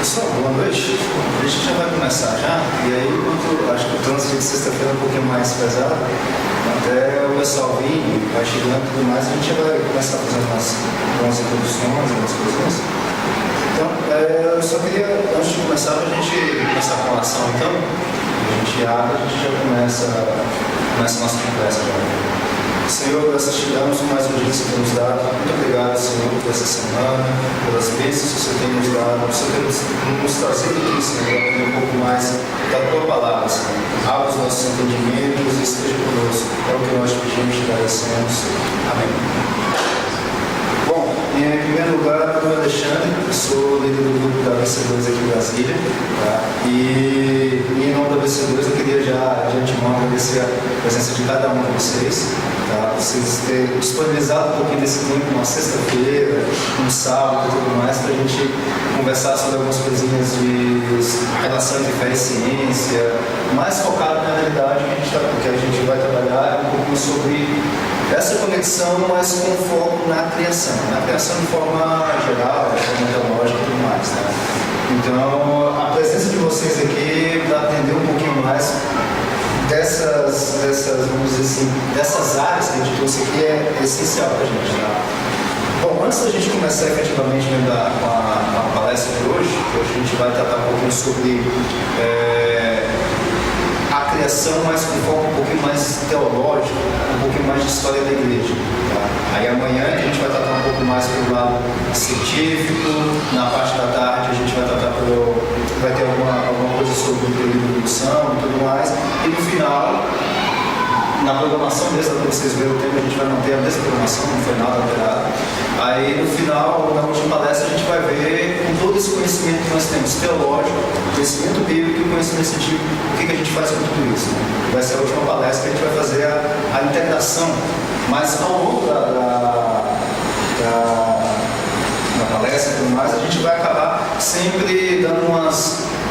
Pessoal, boa noite. A gente já vai começar já, e aí acho que o trânsito de sexta-feira é um pouquinho mais pesado, até o pessoal vir, vai chegando e tudo mais, a gente já vai começar fazendo umas introduções, umas coisinhas. Então, eu só queria, antes de começar, a gente começar com a ação, então, a gente abre, a gente já começa a nossa conversa já. Senhor, graças te damos mais um dia que você tem nos dado. Muito obrigado, Senhor, por essa semana, pelas bênçãos que você tem nos dado, por você ter nos trazido aqui, Senhor, para aprender um pouco mais da tua palavra, Senhor. Abra os nossos entendimentos e esteja conosco. É o que nós pedimos e te agradecemos. Amém. Bom, em primeiro lugar, meu nome é Alexandre, sou líder do grupo da BC2 aqui em Brasília, tá? E em nome da BC2 eu queria já de antemão agradecer a presença de cada um de vocês, tá? Vocês terem disponibilizado um pouquinho desse tempo, uma sexta-feira, um sábado e tudo mais, para a gente conversar sobre algumas coisinhas de relação entre fé e ciência, mais focado na realidade que a gente vai trabalhar um pouquinho sobre essa conexão, mas com foco na criação de forma geral, de forma teológica e tudo mais, né? Então, a presença de vocês aqui para atender um pouquinho mais dessas, vamos dizer assim, dessas áreas que a gente trouxe aqui é essencial para a gente, tá? Bom, antes da gente começar efetivamente com a palestra de hoje a gente vai tratar um pouquinho sobre a criação, mas com foco um pouquinho mais teológico, um pouquinho mais de história da igreja. Tá? Aí amanhã a gente vai tratar um pouco mais pelo lado científico, na parte da tarde a gente vai tratar vai ter alguma coisa sobre o período de produção e tudo mais, e no final, na programação mesmo, para vocês verem o tempo, a gente vai manter a mesma programação, não foi nada alterado. Aí no final, na última palestra, a gente vai ver com todo esse conhecimento que nós temos, teológico, conhecimento bíblico e conhecimento científico, o que a gente faz com tudo isso. Vai ser a última palestra que a gente vai fazer a integração, mas ao longo da palestra e tudo mais, a gente vai acabar sempre dando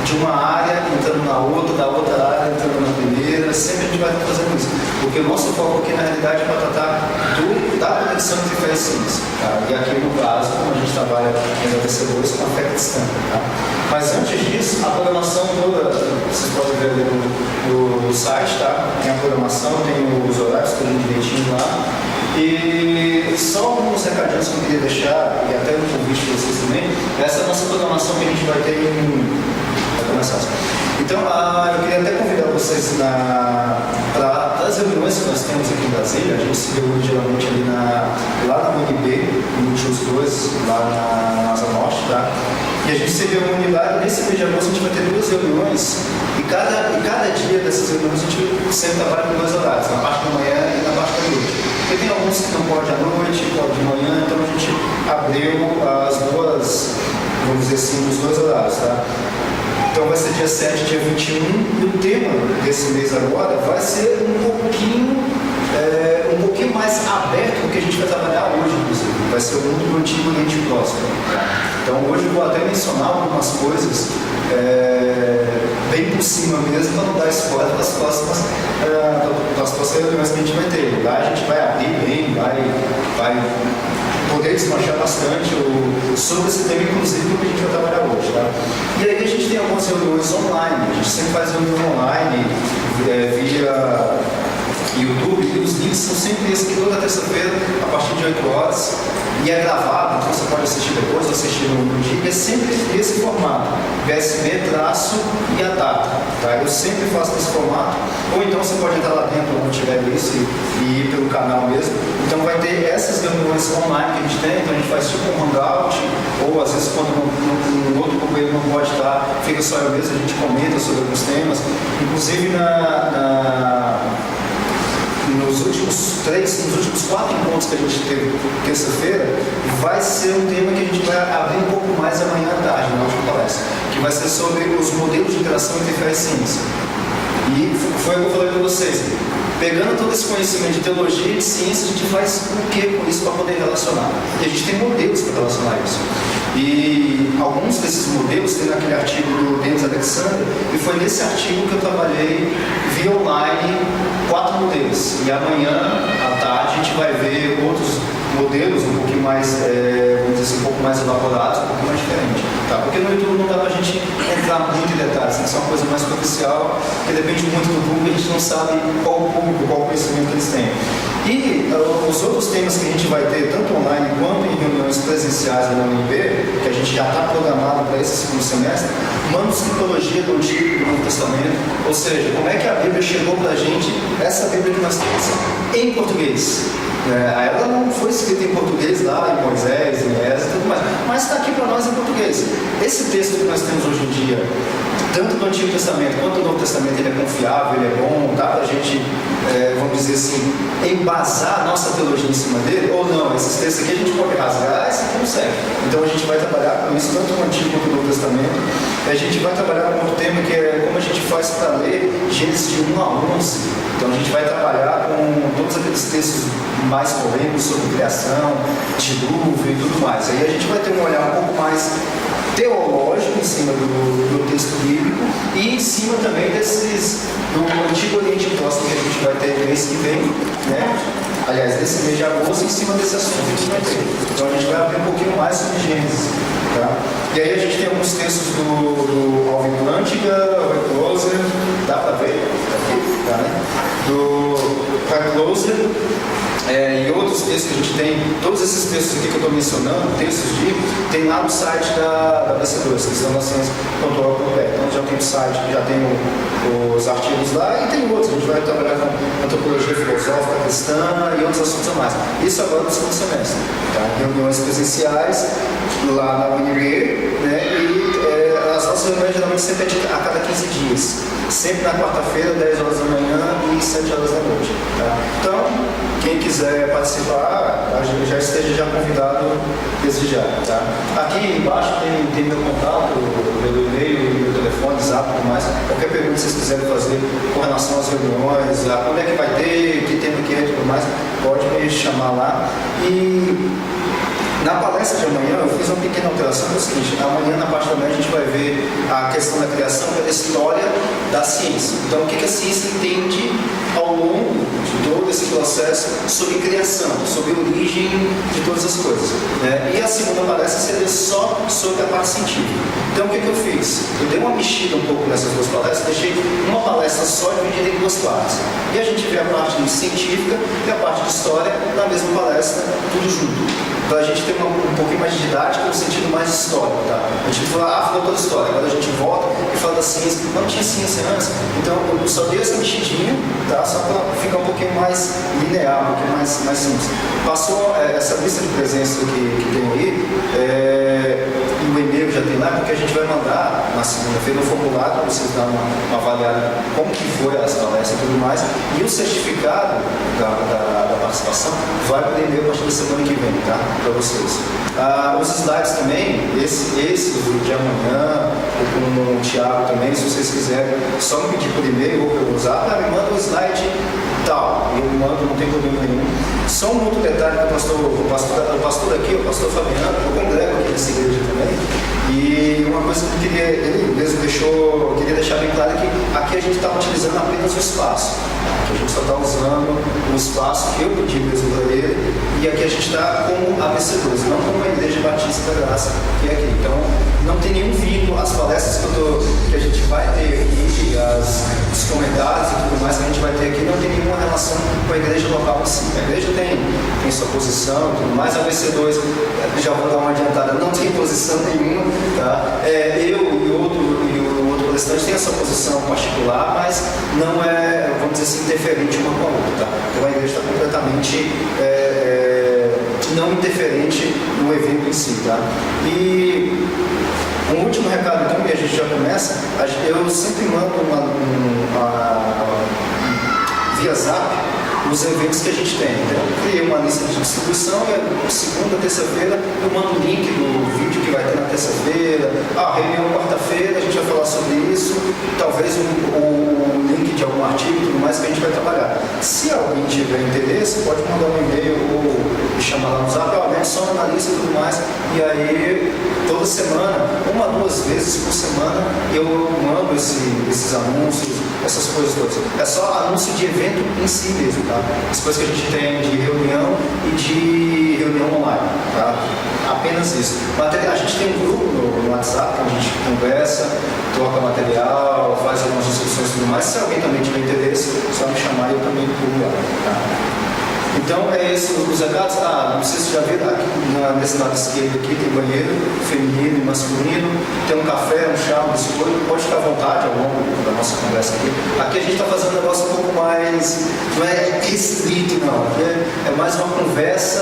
de uma área entrando na outra, da outra área entrando na primeira, sempre a gente vai estar fazendo isso, porque o nosso foco aqui na realidade é para tratar da conexão entre fé e ciência, tá? E aqui no caso, como a gente trabalha em ABC2 com a fé cristã, tá? Mas antes disso, a programação toda, vocês podem ver ali no site, tá? Tem a programação, tem os horários, tudo direitinho lá. E só alguns recadinhos que eu queria deixar, e até no convite para vocês também, essa é a nossa programação que a gente vai ter vai começar. Então, eu queria até convidar vocês para as reuniões que nós temos aqui em Brasília. A gente se reúne geralmente ali lá na UNB, no Últimos 2, lá na Asa Norte, tá? E a gente se reúne lá, e nesse mês de agosto a gente vai ter 2 reuniões, e cada dia dessas reuniões a gente sempre trabalha com 2 horários, na parte da manhã e na parte da noite. Porque tem alguns que não podem à noite, podem de manhã, então a gente abriu as duas, vamos dizer assim, os 2 horários, tá? Então vai ser dia 7 e dia 21, e o tema desse mês agora vai ser um pouquinho mais aberto do que a gente vai trabalhar hoje, inclusive. Vai ser o mundo do Antigo Oriente Próximo. Então hoje eu vou até mencionar algumas coisas bem por cima mesmo, para não dar spoiler das próximas reuniões que a gente vai ter. Lá a gente vai abrir bem, vai poder desmanchar bastante sobre esse tema, inclusive, que a gente vai trabalhar hoje. Tá? E aí a gente tem algumas reuniões online, a gente sempre faz reunião online via YouTube, e os links são sempre esses aqui toda terça-feira, a partir de 8 horas, e é gravado, então você pode assistir depois, assistir no dia, e é sempre esse formato, PSB, traço e a data, tá? Eu sempre faço nesse formato, ou então você pode entrar lá dentro, onde tiver isso, e ir pelo canal mesmo. Então vai ter essas reuniões online que a gente tem, então a gente faz tipo um hangout, ou às vezes quando um outro companheiro não pode estar, fica só eu mesmo, a gente comenta sobre alguns temas, inclusive nos últimos 4 encontros que a gente teve terça-feira, vai ser um tema que a gente vai abrir um pouco mais amanhã à tarde, na última palestra, que vai ser sobre os modelos de interação entre fé e ciência. E foi o que eu falei para vocês. Pegando todo esse conhecimento de teologia e de ciência, a gente faz o que com isso para poder relacionar? E a gente tem modelos para relacionar isso. E alguns desses modelos tem naquele artigo do Denis Alexander, e foi nesse artigo que eu trabalhei via online 4 modelos. E amanhã, à tarde, a gente vai ver outros modelos um pouquinho mais, vamos dizer assim, um pouco mais elaborados, um pouco mais diferentes. tá? Porque no YouTube não dá pra gente entrar muito em detalhes, né? Isso é uma coisa mais superficial, porque depende muito do público, a gente não sabe qual o público, qual o conhecimento que eles têm. E os outros temas que a gente vai ter, tanto online quanto em reuniões presenciais da UNB, que a gente já está programado para esse segundo semestre, manuscritologia do Antigo e do Novo Testamento, ou seja, como é que a Bíblia chegou para a gente, essa Bíblia que nós temos em português. Ela não foi escrita em português lá, em Moisés, em Esdras e tudo mais, mas está aqui para nós em português. Esse texto que nós temos hoje em dia, tanto do Antigo Testamento quanto do Novo Testamento, ele é confiável, ele é bom, dá para a gente, vamos dizer assim, embasar a nossa teologia em cima dele, ou não, esses textos aqui a gente pode rasgar, esse aqui não serve. Então a gente vai trabalhar com isso, tanto no Antigo quanto no Novo Testamento. A gente vai trabalhar com outro tema que é como a gente faz para ler Gênesis de 1 a 11. Então a gente vai trabalhar com todos aqueles textos mais polêmicos sobre criação, dilúvio e tudo mais. Aí a gente vai ter um olhar um pouco mais teológico em cima do texto bíblico e em cima também do Antigo Oriente Próximo que a gente vai ter mês que vem, né? Aliás, nesse mês de agosto, em cima desse assunto que a gente vai ter. Então a gente vai abrir um pouquinho mais sobre Gênesis. Tá? E aí a gente tem alguns textos do Alvin Plantinga, o Closer, dá para ver? Tá, né? Do Closer. E outros textos que a gente tem, todos esses textos aqui que eu estou mencionando, textos tem lá no site da BC2, cristãonaciência.org.br. Então já tem o site, já tem os artigos lá e tem outros. A gente vai trabalhar com antropologia filosófica cristã e outros assuntos a mais. Isso agora no segundo semestre. Tá? Reuniões presenciais lá na UNIRE, né? E as nossas reuniões geralmente sempre a cada 15 dias. Sempre na quarta-feira, 10 horas da manhã e 7 horas da noite. Tá? Então, quem quiser participar, já esteja já convidado desde já. Tá? Aqui embaixo tem meu contato, meu e-mail, meu telefone, zap e tudo mais. Qualquer pergunta que vocês quiserem fazer com relação às reuniões, quando é que vai ter, que tema que é e tudo mais, pode me chamar lá. E na palestra de amanhã eu fiz uma pequena alteração, que é o seguinte: amanhã na parte da manhã a gente vai ver a questão da criação pela história da ciência. Então o que a ciência entende ao longo de todo esse processo sobre criação, sobre a origem de todas as coisas, né? E a segunda palestra seria só sobre a parte científica. Então o que eu fiz? Eu dei uma mexida um pouco nessas duas palestras, deixei uma palestra só dividida em duas partes. E a gente vê a parte científica e a parte de história na mesma palestra, tudo junto. Para a gente ter um pouquinho mais de didática, no sentido mais histórico, tá? A gente falou toda a história, agora a gente volta e fala da ciência. Não tinha ciência antes, então eu só dei essa mexidinha, tá? Só para ficar um pouquinho mais linear, um pouquinho mais simples. Passou essa lista de presença que tem aí, e o e-mail já tem lá, porque a gente vai mandar na segunda-feira um formulário para vocês darem uma avaliada como que foi as palestras e tudo mais. E o certificado da participação vai para o e-mail a partir da semana que vem, tá? Para vocês. Os slides também, esse de amanhã, ou com o Thiago também, se vocês quiserem, só me pedir por e-mail ou pelo WhatsApp, me manda um slide tal, eu mando, não tem problema nenhum. Só um outro detalhe que o pastor aqui, o pastor Fabiano, eu congrego aqui nessa igreja também, e uma coisa que ele mesmo queria deixar bem claro é que aqui a gente está utilizando apenas o espaço, que a gente só está usando o espaço que eu pedi mesmo para ele, e aqui a gente está como ABC2, não como a Igreja Batista da Graça, que é aqui. Então, não tem nenhum vínculo, as palestras que a gente vai ter aqui, os comentários e tudo mais que a gente vai ter aqui, não tem nenhuma relação com a igreja local em si. A igreja tem sua posição e tudo mais, a ABC2, já vou dar uma adiantada, não tem posição nenhuma, tá? Eu e o outro palestrante tem a sua posição particular, mas não é, vamos dizer assim, interferente uma com a outra, tá? Então a igreja está completamente não interferente no evento em si, tá? E um último recado, então, que a gente já começa, eu sempre mando via Zap os eventos que a gente tem. Então, eu criei uma lista de distribuição e segunda, terça-feira eu mando o link do vídeo que vai ter na terça-feira. Reunião quarta-feira, a gente vai falar sobre isso, talvez o link de algum artigo e tudo mais que a gente vai trabalhar. Se alguém tiver interesse, pode mandar um e-mail ou me chamar lá no Zap, menciona na lista e tudo mais, e aí toda semana, 1 a 2 vezes por semana, eu mando esses anúncios, essas coisas todas. É só anúncio de evento em si mesmo, tá? As coisas que a gente tem de reunião e de reunião online, tá? Apenas isso. A gente tem um grupo no WhatsApp WhatsApp, onde a gente conversa, troca material, faz algumas discussões e tudo mais. Se alguém também tiver interesse, é só me chamar e eu também pulo lá. Tá? Então, é esse os recados. Não sei se já viram, aqui nesse lado esquerdo aqui tem banheiro feminino e masculino, tem um café, um chá, um biscoito, pode ficar à vontade ao longo da nossa conversa aqui. Aqui a gente está fazendo um negócio um pouco mais, não é restrito não, é mais uma conversa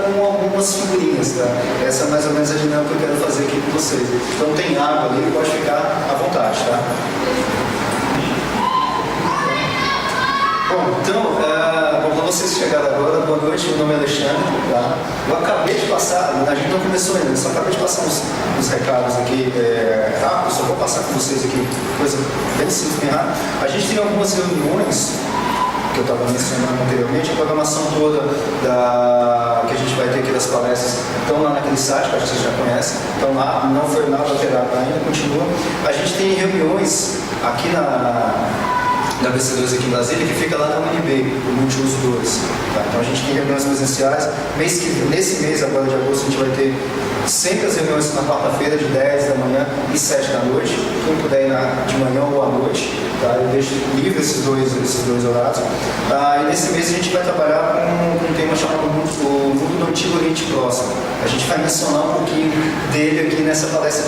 com algumas figurinhas, tá? Essa é mais ou menos a dinâmica que eu quero fazer aqui com vocês. Então tem água ali, pode ficar à vontade, tá? Bom, então, para vocês que chegaram agora, boa noite, meu nome é Alexandre, tá? Eu acabei de passar, a gente não começou ainda, só acabei de passar uns recados aqui, rápido, só vou passar com vocês aqui, coisa bem simples, bem rápida. A gente tem algumas reuniões, que eu estava mencionando anteriormente, a programação toda que a gente vai ter aqui das palestras estão lá naquele site, que acho que vocês já conhecem, estão lá, não foi nada alterado ainda, continua. A gente tem reuniões aqui da BC2 aqui em Brasília, que fica lá na UNB, o Multiuso 2. Tá? Então a gente tem reuniões presenciais. Nesse mês, agora de agosto, a gente vai ter sempre as reuniões na quarta-feira, de 10 da manhã e 7 da noite. Quem puder ir de manhã ou à noite, tá? Eu deixo livre esses dois horários. E nesse mês a gente vai trabalhar com um tema chamado O Mundo do Antigo Oriente Próximo. A gente vai mencionar um pouquinho dele aqui nessa palestra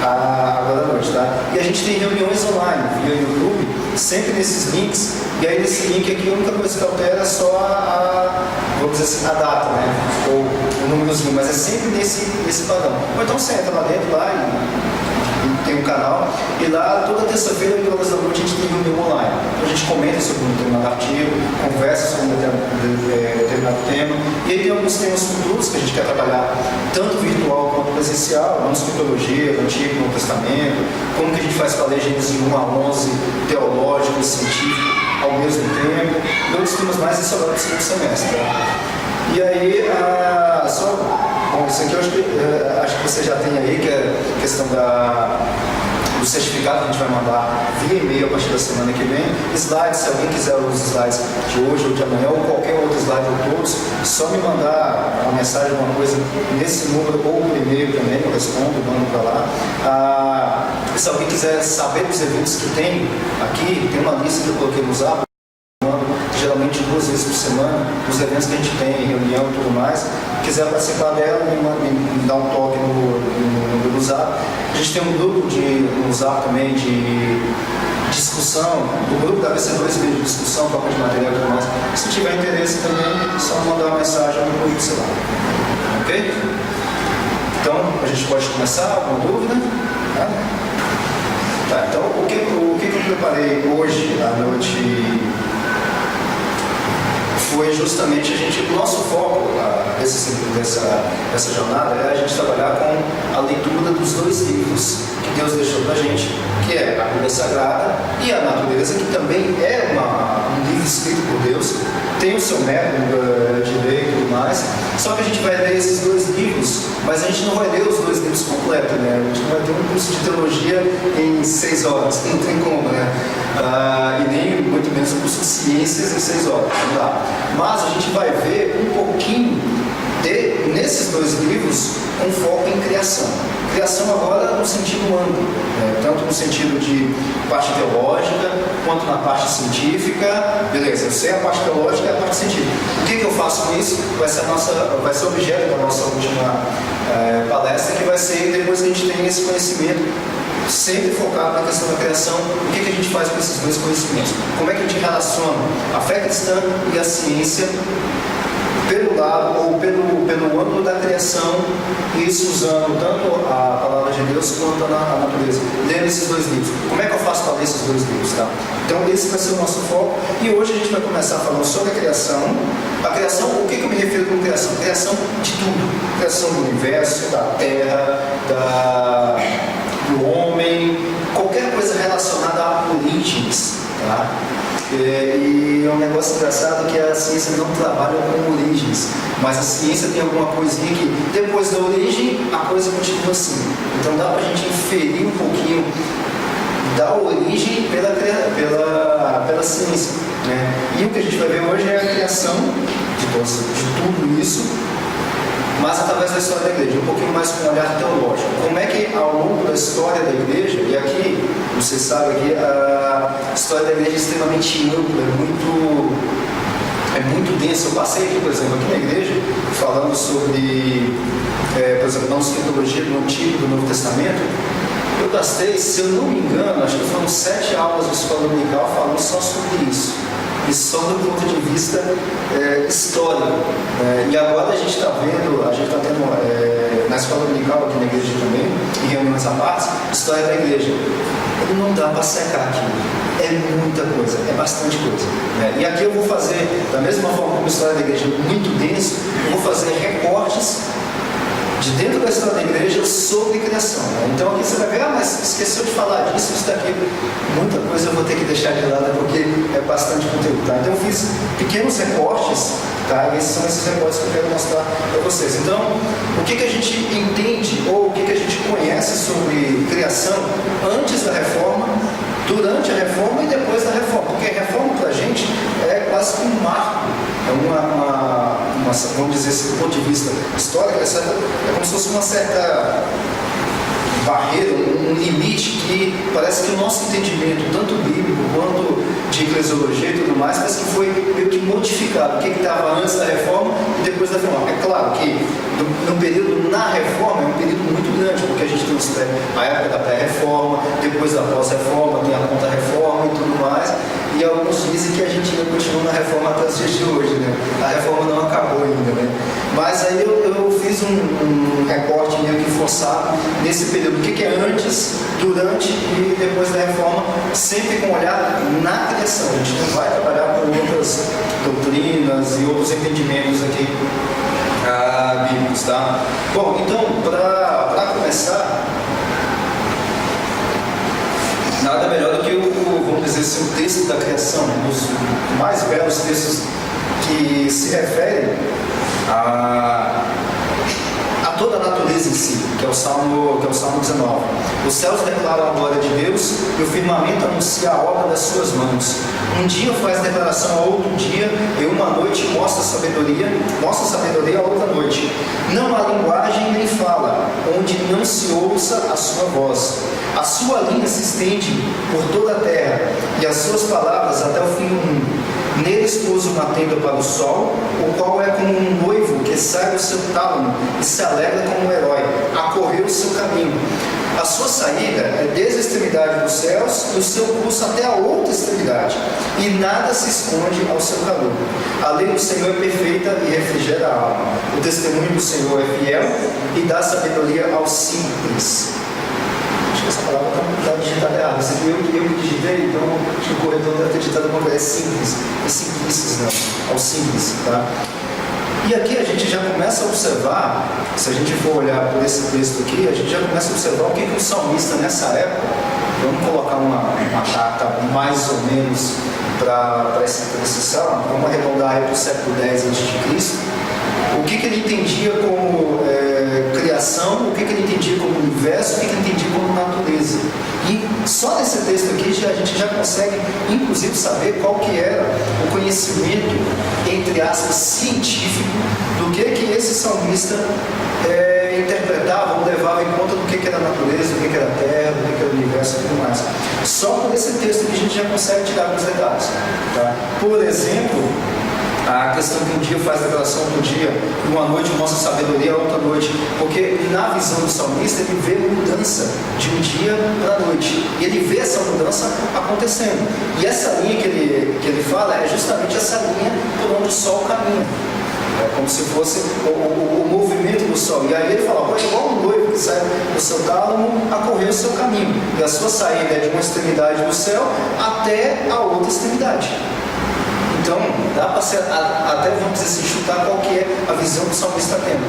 agora à noite. Tá? E a gente tem reuniões online via YouTube, sempre nesses links, e aí nesse link aqui a única coisa que altera é só vamos dizer assim, a data, né? Ou o númerozinho, mas é sempre nesse padrão. Ou então você entra lá dentro e tem um canal, e lá toda terça-feira, 8 horas da noite, a gente tem reunião online. Então a gente comenta sobre um determinado artigo, conversa sobre um determinado tema, e aí tem alguns temas futuros que a gente quer trabalhar, tanto virtual quanto presencial, vamos mitologia, do Antigo e Novo Testamento, como que a gente faz palestras de 1 a 11, teológico, científico, ao mesmo tempo, e outros temas mais nessa hora do segundo semestre. Tá? E aí, bom, isso aqui eu acho que você já tem aí, que é a questão do certificado que a gente vai mandar via e-mail a partir da semana que vem. Slides, se alguém quiser os slides de hoje ou de amanhã, ou qualquer outro slide ou todos, só me mandar uma mensagem, alguma coisa nesse número, ou por e-mail também, eu respondo, mando para lá. Se alguém quiser saber dos eventos que tem aqui, tem uma lista que eu coloquei no Zap, geralmente 2 vezes por semana, dos eventos que a gente tem, reunião e tudo mais. Quiser participar dela, me dá um toque no Zap. A gente tem um grupo no Zap também de discussão, o grupo da BC2 de discussão, troca de material e tudo mais. Se tiver interesse também, é só mandar uma mensagem no grupo, sei lá. Ok? Então, a gente pode começar? Alguma dúvida? Tá, então, o que eu preparei hoje à noite foi justamente o nosso foco dessa jornada é a gente trabalhar com a leitura dos 2 livros que Deus deixou para a gente, que é a Bíblia Sagrada e a Natureza, que também é um livro escrito por Deus, tem o seu método de ler e tudo mais, só que a gente vai ler esses 2 livros, mas a gente não vai ler os 2 livros completos, né? A gente não vai ter um curso de teologia em 6 horas, não tem como, né? E nem muito menos um curso de ciências em 6 horas, não dá. Mas a gente vai ver um pouquinho nesses 2 livros um foco em criação. Criação agora no sentido amplo, né? Tanto no sentido de parte teológica, quanto na parte científica. Beleza, eu sei a parte teológica e a parte científica. O que eu faço com isso? Vai ser objeto da nossa última palestra, que vai ser depois que a gente tem esse conhecimento sempre focado na questão da criação. O que a gente faz com esses 2 conhecimentos? Como é que a gente relaciona a fé cristã e a ciência pelo lado ou pelo âmbito da criação, isso usando tanto a palavra de Deus quanto a natureza, lendo esses 2 livros. Como é que eu faço para ler esses 2 livros? Tá? Então esse vai ser o nosso foco, e hoje a gente vai começar falando sobre a criação. A criação, o que eu me refiro com criação? Criação de tudo. Criação do universo, da terra, do homem, qualquer coisa relacionada a origens. Tá? E é um negócio engraçado que a ciência não trabalha com origens, mas a ciência tem alguma coisinha que depois da origem a coisa continua assim. Então dá para a gente inferir um pouquinho da origem pela ciência, né? E o que a gente vai ver hoje é a criação de tudo isso, mas através da história da igreja, um pouquinho mais com um olhar teológico. Como é que ao longo da história da igreja, e aqui, você sabe, aqui, a história da igreja é extremamente ampla, é muito densa. Eu passei aqui, por exemplo, aqui na igreja, falando sobre, por exemplo, na escatologia do Antigo e do Novo Testamento. Eu gastei, se eu não me engano, acho que foram 7 aulas de escola dominical falando só sobre isso. E só do ponto de vista histórico. E agora a gente está vendo, na escola dominical aqui na igreja também, em reuniões à parte, história da igreja. Não dá para secar aqui. É muita coisa, é bastante coisa. E aqui eu vou fazer, da mesma forma como a história da igreja é muito denso, eu vou fazer recortes de dentro da história da igreja sobre criação. Então aqui você vai ver, mas esqueceu de falar disso, isso daqui, muita coisa eu vou ter que deixar de lado porque é bastante conteúdo. Tá? Então eu fiz pequenos recortes, tá? E esses são esses recortes que eu quero mostrar para vocês. Então, o que a gente entende ou o que a gente conhece sobre criação antes da reforma, durante a reforma e depois da reforma? Porque a reforma para a gente é quase um marco, vamos dizer assim, do ponto de vista histórico, é como se fosse uma certa barreira, um limite que parece que o nosso entendimento, tanto bíblico quanto de eclesiologia e tudo mais, parece que foi meio que modificado. O que estava antes da reforma e depois da reforma. É claro que no período na reforma é um período muito grande, porque a gente tem a época da pré-reforma, depois da pós-reforma, tem a contra-reforma e tudo mais. E alguns dizem que a gente ainda continua na reforma até os dias de hoje, né? A reforma não acabou ainda, né? Mas aí eu fiz um recorte meio que forçado nesse período. O que é antes, durante e depois da reforma, sempre com olhar na criação. A gente não vai trabalhar com outras doutrinas e outros entendimentos aqui bíblicos, tá? Bom, então, para começar, nada melhor do que vamos dizer assim, o texto da criação, um dos mais belos textos que se referem a toda a natureza em si, que é o Salmo 19. Os céus declaram a glória de Deus e o firmamento anuncia a obra das suas mãos. Um dia faz declaração a outro dia e uma noite mostra sabedoria a outra noite. Não há linguagem nem fala, onde não se ouça a sua voz. A sua linha se estende por toda a terra e as suas palavras até o fim do mundo. Nele expôs uma tenda para o sol, o qual é como um noivo que sai do seu tálamo e se alegra como um herói, a correr o seu caminho. A sua saída é desde a extremidade dos céus e o seu curso até a outra extremidade, e nada se esconde ao seu calor. A lei do Senhor é perfeita e refrigera a alma. O testemunho do Senhor é fiel e dá sabedoria aos simples. Essa palavra está digitada errada. Eu que digitei, então o corretor deve ter digitado uma coisa simples. É simplistas, não. Ao simples, tá? E aqui a gente já começa a observar, se a gente for olhar por esse texto aqui, a gente já começa a observar o que o salmista nessa época, vamos colocar uma data mais ou menos para esse salmo, vamos arredondar aí para o século X a.C., o que ele entendia como criação, o que ele entendia como universo, o que ele entendia como natureza. E só nesse texto aqui a gente já consegue, inclusive, saber qual que era o conhecimento, entre aspas, científico, do que esse salmista interpretava ou levava em conta do que era a natureza, do que era a terra, do que era o universo e tudo mais. Só por esse texto aqui a gente já consegue tirar alguns detalhes. Tá? Por exemplo, a questão que um dia faz declaração outro dia, e uma noite mostra sabedoria a outra noite, porque na visão do salmista ele vê mudança de um dia para a noite, e ele vê essa mudança acontecendo, e essa linha que ele fala é justamente essa linha por onde o sol caminha, é como se fosse o movimento do sol, e aí ele fala, é igual um noivo que sai do seu tálamo a correr o seu caminho, e a sua saída é de uma extremidade do céu até a outra extremidade. Então, dá para até, vamos dizer assim, chutar qual que é a visão que o salmista está tendo.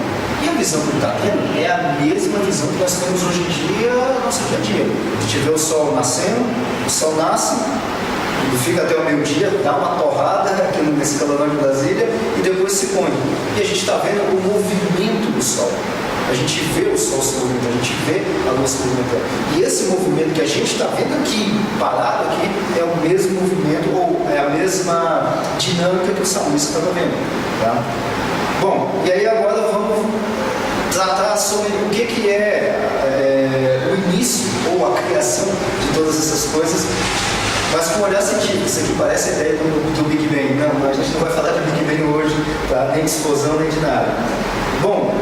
E a visão que ele está tendo é a mesma visão que nós temos hoje em dia, no nosso dia a dia. A gente vê o sol nascendo, o sol nasce, fica até o meio-dia, dá uma torrada aqui nesse calorão de Brasília e depois se põe. E a gente está vendo o movimento do sol. A gente vê o sol se movimentando, a gente vê a luz se movimentando. E esse movimento que a gente está vendo aqui, parado aqui, é o mesmo movimento ou é a mesma dinâmica que o salmista estava vendo. Tá? Bom, e aí agora vamos sobre o que é o início ou a criação de todas essas coisas, mas com um olhar científico. Isso aqui parece a ideia do Big Bang. Não, a gente não vai falar de Big Bang hoje, tá? Nem de explosão, nem de nada. Bom,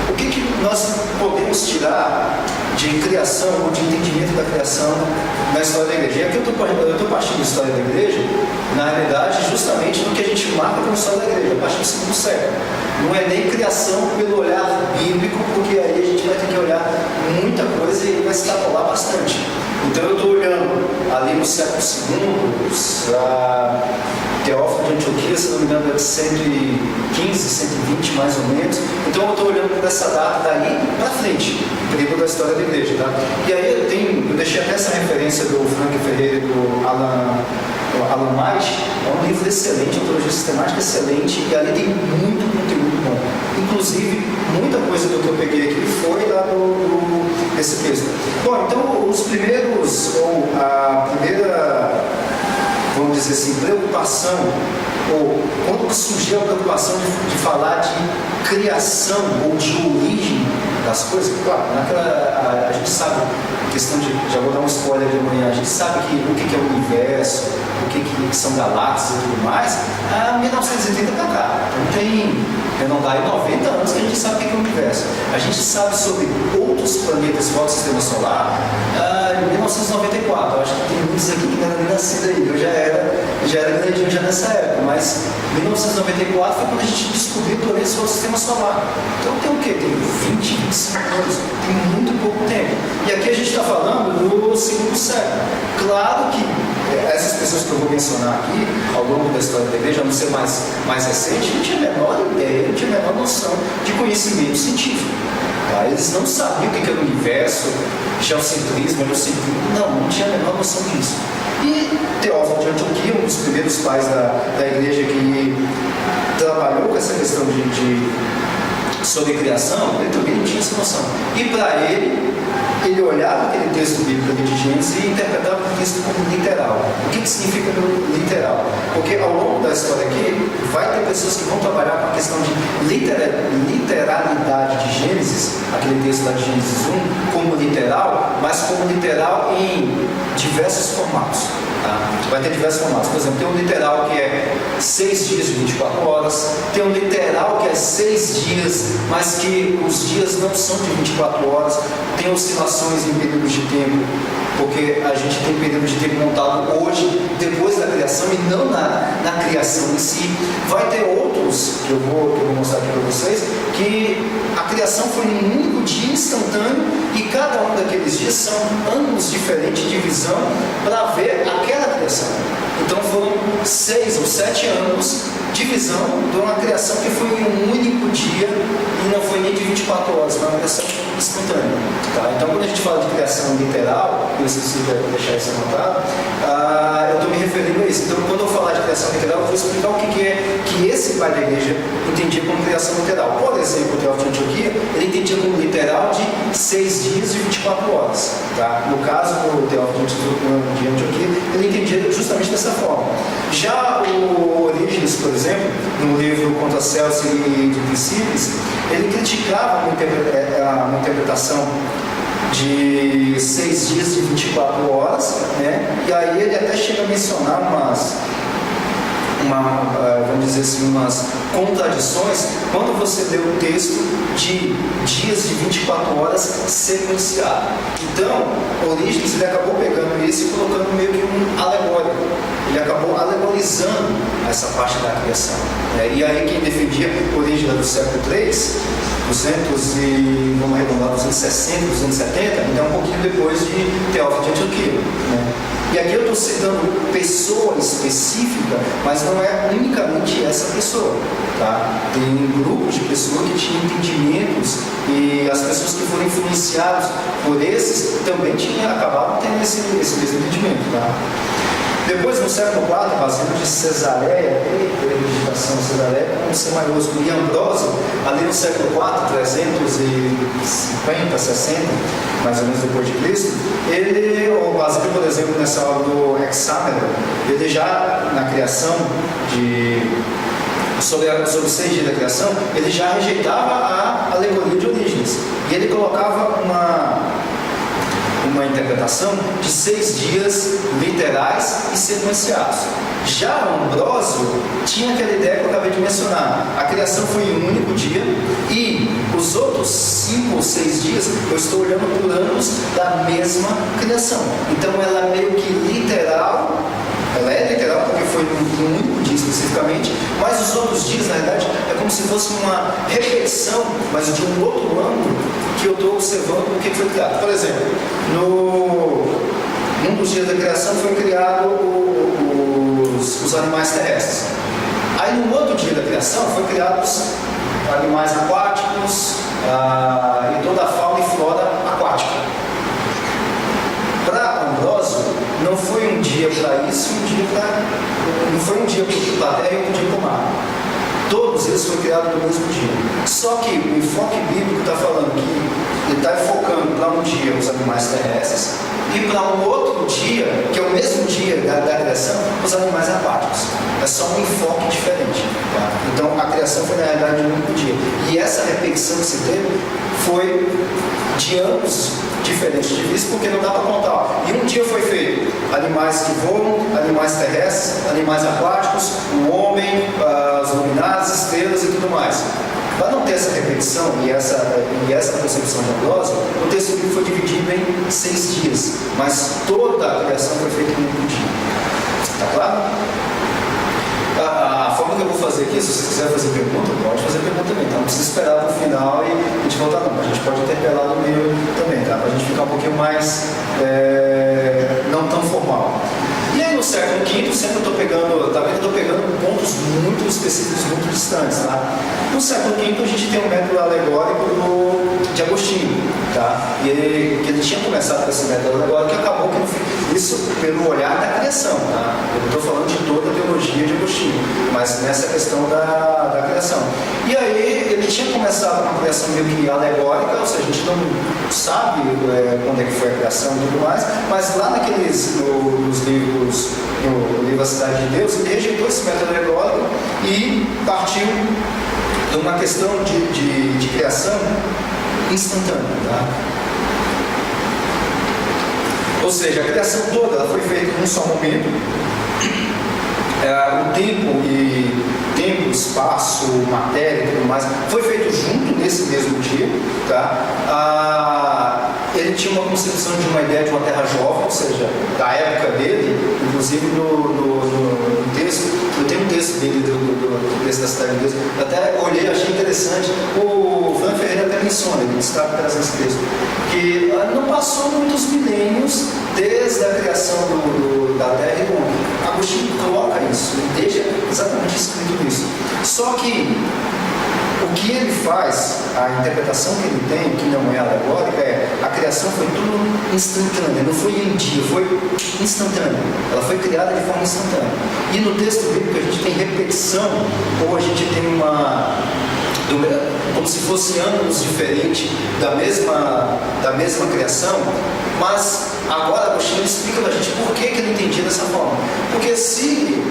o que nós podemos tirar de criação ou de entendimento da criação na história da igreja? E aqui eu estou partindo da história da igreja, na realidade, justamente do que a gente marca como história da igreja, a partir do segundo século. Não é nem criação pelo olhar bíblico, porque aí a gente vai ter que olhar muita coisa e vai extrapolar bastante. Então eu estou olhando ali no século II, Teófilo de Antioquia, se não me engano, é de 115, 120 mais ou menos. Então eu estou olhando dessa data daí para frente, período da história da igreja, tá? E aí eu deixei até essa referência do Frank Ferreira e do Alan White. É um livro excelente, ontologia sistemática excelente, e ali tem muito conteúdo bom. Inclusive, muita coisa do que eu peguei aqui foi lá desse texto. Bom, então os primeiros, ou a primeira, vamos dizer assim, preocupação, ou quando surgiu a preocupação de falar de criação ou de origem das coisas, claro, a gente sabe, questão de, já vou dar um spoiler de amanhã, a gente sabe o que é o universo, o que são galáxias e tudo mais, a 1930 para cá. Então não dá aí 90 anos que a gente sabe o que é o universo. A gente sabe sobre outros planetas fora do sistema solar em 1994. Eu acho que tem muitos aqui que não eram nem nascidos aí. Eu já era grandinho já nessa época, mas 1994 foi quando a gente descobriu planetas fora do sistema solar. Então tem o quê? Tem 20, 25 anos, tem muito pouco tempo. E aqui a gente está falando do segundo século. Claro que essas pessoas que eu vou mencionar aqui, ao longo da história da igreja, a não ser mais recente, não tinha a menor ideia, não tinha a menor noção de conhecimento científico. Tá? Eles não sabiam o que era o universo, geocentrismo, heliocentrismo, não tinha a menor noção disso. E Teófilo de Antioquia, um dos primeiros pais da igreja que trabalhou com essa questão sobre criação, ele também não tinha essa noção. E para ele olhava aquele texto bíblico de Gênesis e interpretava o texto como literal. O que significa literal? Porque ao longo da história aqui, vai ter pessoas que vão trabalhar com a questão de literalidade de Gênesis, aquele texto lá de Gênesis 1, como literal, mas como literal em diversos formatos. Tá? Vai ter diversos formatos. Por exemplo, tem um literal que é 6 dias de 24 horas, tem um literal que é 6 dias, mas que os dias não são de 24 horas, tem oscilações em períodos de tempo, porque a gente tem período de tempo montado hoje, depois da criação, e não na criação em si. Vai ter outros, que eu vou mostrar aqui para vocês, que a criação foi em um único dia instantâneo, e cada um daqueles dias são ângulos diferentes de visão para ver aquela criação. Então foram 6 ou 7 anos de visão de uma criação que foi em um único dia e não foi nem de 24 horas, foi uma criação instantânea. Tá? Então quando a gente fala de criação literal, eu esqueci de deixar isso anotado, eu estou me referindo a isso. Então quando eu falar de criação literal, eu vou explicar o que é que esse pai da igreja entendia como criação literal. Por exemplo, o Teófilo de Antioquia, ele entendia como literal de 6 dias e 24 horas. Tá? No caso do Teófilo de Antioquia, ele entendia justamente dessa forma. Já o Orígenes, por exemplo, no livro Contra Céus e de Princípios, ele criticava uma interpretação de 6 dias de 24 horas, né? E aí ele até chega a mencionar vamos dizer assim, umas contradições quando você lê o texto de dias de 24 horas sequenciado. Então, Orígenes ele acabou pegando isso e colocando meio que um alegórico. Ele acabou alegorizando essa parte da criação. E aí quem defendia Orígenes do século III, vamos arredondar, 260, 270, então um pouquinho depois de Teófilo de Antioquia. Né? E aqui eu estou citando pessoa específica, mas não é unicamente essa pessoa. Tá? Tem um grupo de pessoas que tinham entendimentos e as pessoas que foram influenciadas por esses também acabaram tendo esse mesmo entendimento. Tá? Depois, no século IV, a Basílica de Cesareia, digitação Cesareia, com C maiúsculo, e Ambrósio, ali no século IV, 350, 60, mais ou menos depois de Cristo, o Basílio, por exemplo, nessa aula do Hexámetro, ele já, na criação sobre os 6 dias da criação, ele já rejeitava a alegoria de Orígenes. E ele colocava uma interpretação de 6 dias literais e sequenciados. Já Ambrósio tinha aquela ideia que eu acabei de mencionar. A criação foi em um único dia e os outros 5 ou 6 dias eu estou olhando por anos da mesma criação. Então ela é meio que literal. Ela é literal porque foi num único dia especificamente, mas os outros dias, na verdade, é como se fosse uma repetição, mas de um outro ângulo que eu estou observando o que foi criado. Por exemplo, num dos dias da criação foi criado os animais terrestres. Aí no outro dia da criação foi criados os animais aquáticos e toda a fauna e flora aquática. Para Ambrósio, não foi um dia para isso, não foi um dia para a terra e um dia para o mar. Todos eles foram criados no mesmo dia. Só que o enfoque bíblico está falando que ele está focando para um dia os animais terrestres e para um outro dia, que é o mesmo dia da criação, os animais aquáticos. É só um enfoque diferente. Tá? Então a criação foi na realidade um único dia. E essa repetição que se teve foi de ângulos diferentes de vista, porque não dá para contar. Ó. E um dia foi feito animais que voam, animais terrestres, animais aquáticos, o homem, as luminares, estrelas e tudo mais. Para não ter essa repetição e essa concepção de Ambrósio, o texto bíblico foi dividido em 6 dias, mas toda a criação foi feita em um único dia. Está claro? A forma que eu vou fazer aqui, se vocês quiserem fazer pergunta, pode fazer pergunta também, tá? Não precisa esperar para o final e a gente voltar não, a gente pode interpelar no meio também, tá? Para a gente ficar um pouquinho mais, não tão formal. E aí no século V, sempre eu estou pegando, tá vendo? Eu estou pegando pontos muito específicos, muito distantes, tá? No século V a gente tem um método alegórico de Agostinho, tá? E ele tinha começado com esse método alegórico e acabou que isso pelo olhar da criação, tá? Eu não estou falando de toda a teologia de Agostinho, mas nessa questão da criação. E aí ele tinha começado com uma criação meio que alegórica, ou seja, a gente não sabe quando é que foi a criação e tudo mais, mas lá nos livros, no livro A Cidade de Deus, ele rejeitou esse método alegórico e partiu de uma questão de criação instantânea. Tá? Ou seja, a criação toda ela foi feita em um só momento. O tempo, espaço, matéria e tudo mais foi feito junto nesse mesmo dia. Tá? Ele tinha uma concepção de uma ideia de uma terra jovem, ou seja, da época dele, inclusive no texto, eu tenho um texto dele, do texto da Cidade de Deus, eu até olhei, achei interessante, o Fran Ferreira até menciona, ele está trazendo esse texto, que não passou muitos milênios desde a criação da terra e do homem. Agostinho coloca isso, ele deixa exatamente escrito isso. Só que o que ele faz, a interpretação que ele tem, que não é alegórica, a criação foi tudo instantânea, não foi em dia, foi instantânea. Ela foi criada de forma instantânea. E no texto bíblico a gente tem repetição, ou a gente tem como se fosse ângulos diferentes da mesma criação, mas agora Agostinho explica para a gente por que ele entendia dessa forma. Porque se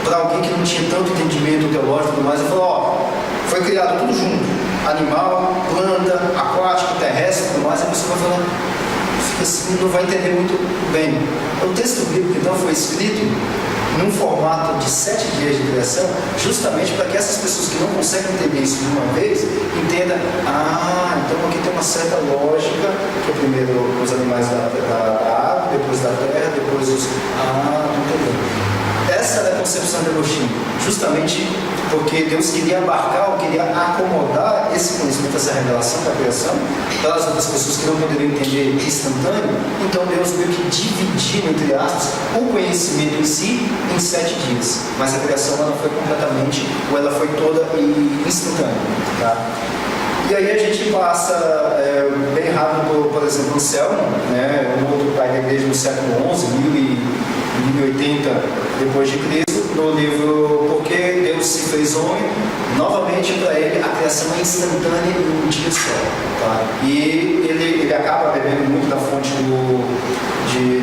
para alguém que não tinha tanto entendimento teológico e tudo mais, ele falou, foi criado tudo junto, animal, planta, aquático, terrestre e tudo mais, a pessoa vai falar, fica assim, não vai entender muito bem. O texto bíblico então foi escrito num formato de 7 dias de criação, justamente para que essas pessoas que não conseguem entender isso de uma vez, entendam, então aqui tem uma certa lógica, que é primeiro os animais da água, depois da terra, depois os... entendeu? Essa é a concepção de Agostinho, justamente porque Deus queria abarcar, ou queria acomodar esse conhecimento, essa revelação da criação, para as outras pessoas que não poderiam entender instantâneo. Então Deus meio que dividiu, entre aspas, o conhecimento em si em 7 dias. Mas a criação ela foi completamente, ou ela foi toda instantânea. Tá? E aí a gente passa bem rápido, por exemplo, Anselmo, né, um outro pai da igreja no século XI, 1080 depois de Cristo, no livro Porque Deus se fez homem, novamente para ele a criação é instantânea em um dia só. Tá? E ele acaba bebendo muito da fonte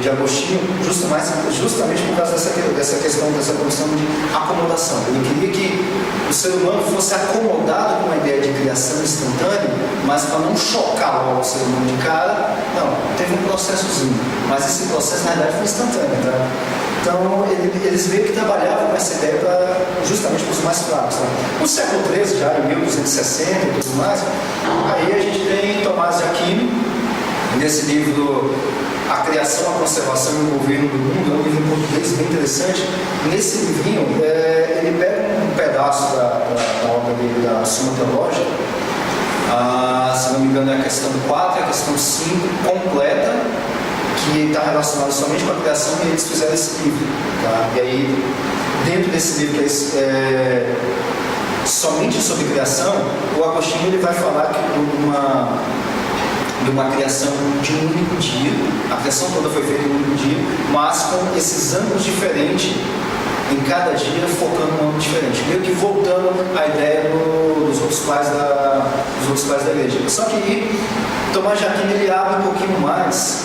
de Agostinho, justamente por causa dessa questão, dessa condição de acomodação. Ele queria que o ser humano fosse acomodado com uma ideia de criação instantânea mas para não chocar logo o ser humano de cara, não, teve um processozinho, mas esse processo na verdade foi instantâneo, tá? Então eles meio que trabalhavam com essa ideia justamente para os mais fracos. Tá? No século XIII, já em 1260 e tudo mais, aí a gente tem Tomás de Aquino, nesse livro A Criação, a Conservação e o Governo do Mundo, é um livro em português bem interessante. Nesse livrinho, ele pega um pedaço da obra dele, da Suma Teológica, se não me engano é a questão 4 e a questão 5, completa, que está relacionada somente com a criação, e eles fizeram esse livro. Tá? E aí, dentro desse livro, que é somente sobre criação, o Agostinho ele vai falar que de uma criação de um único dia, a criação toda foi feita em um único dia, mas com esses ângulos diferentes em cada dia, focando num ângulo diferente, meio que voltando à ideia dos outros pais da igreja. Só que Tomás de Aquino ele abre um pouquinho mais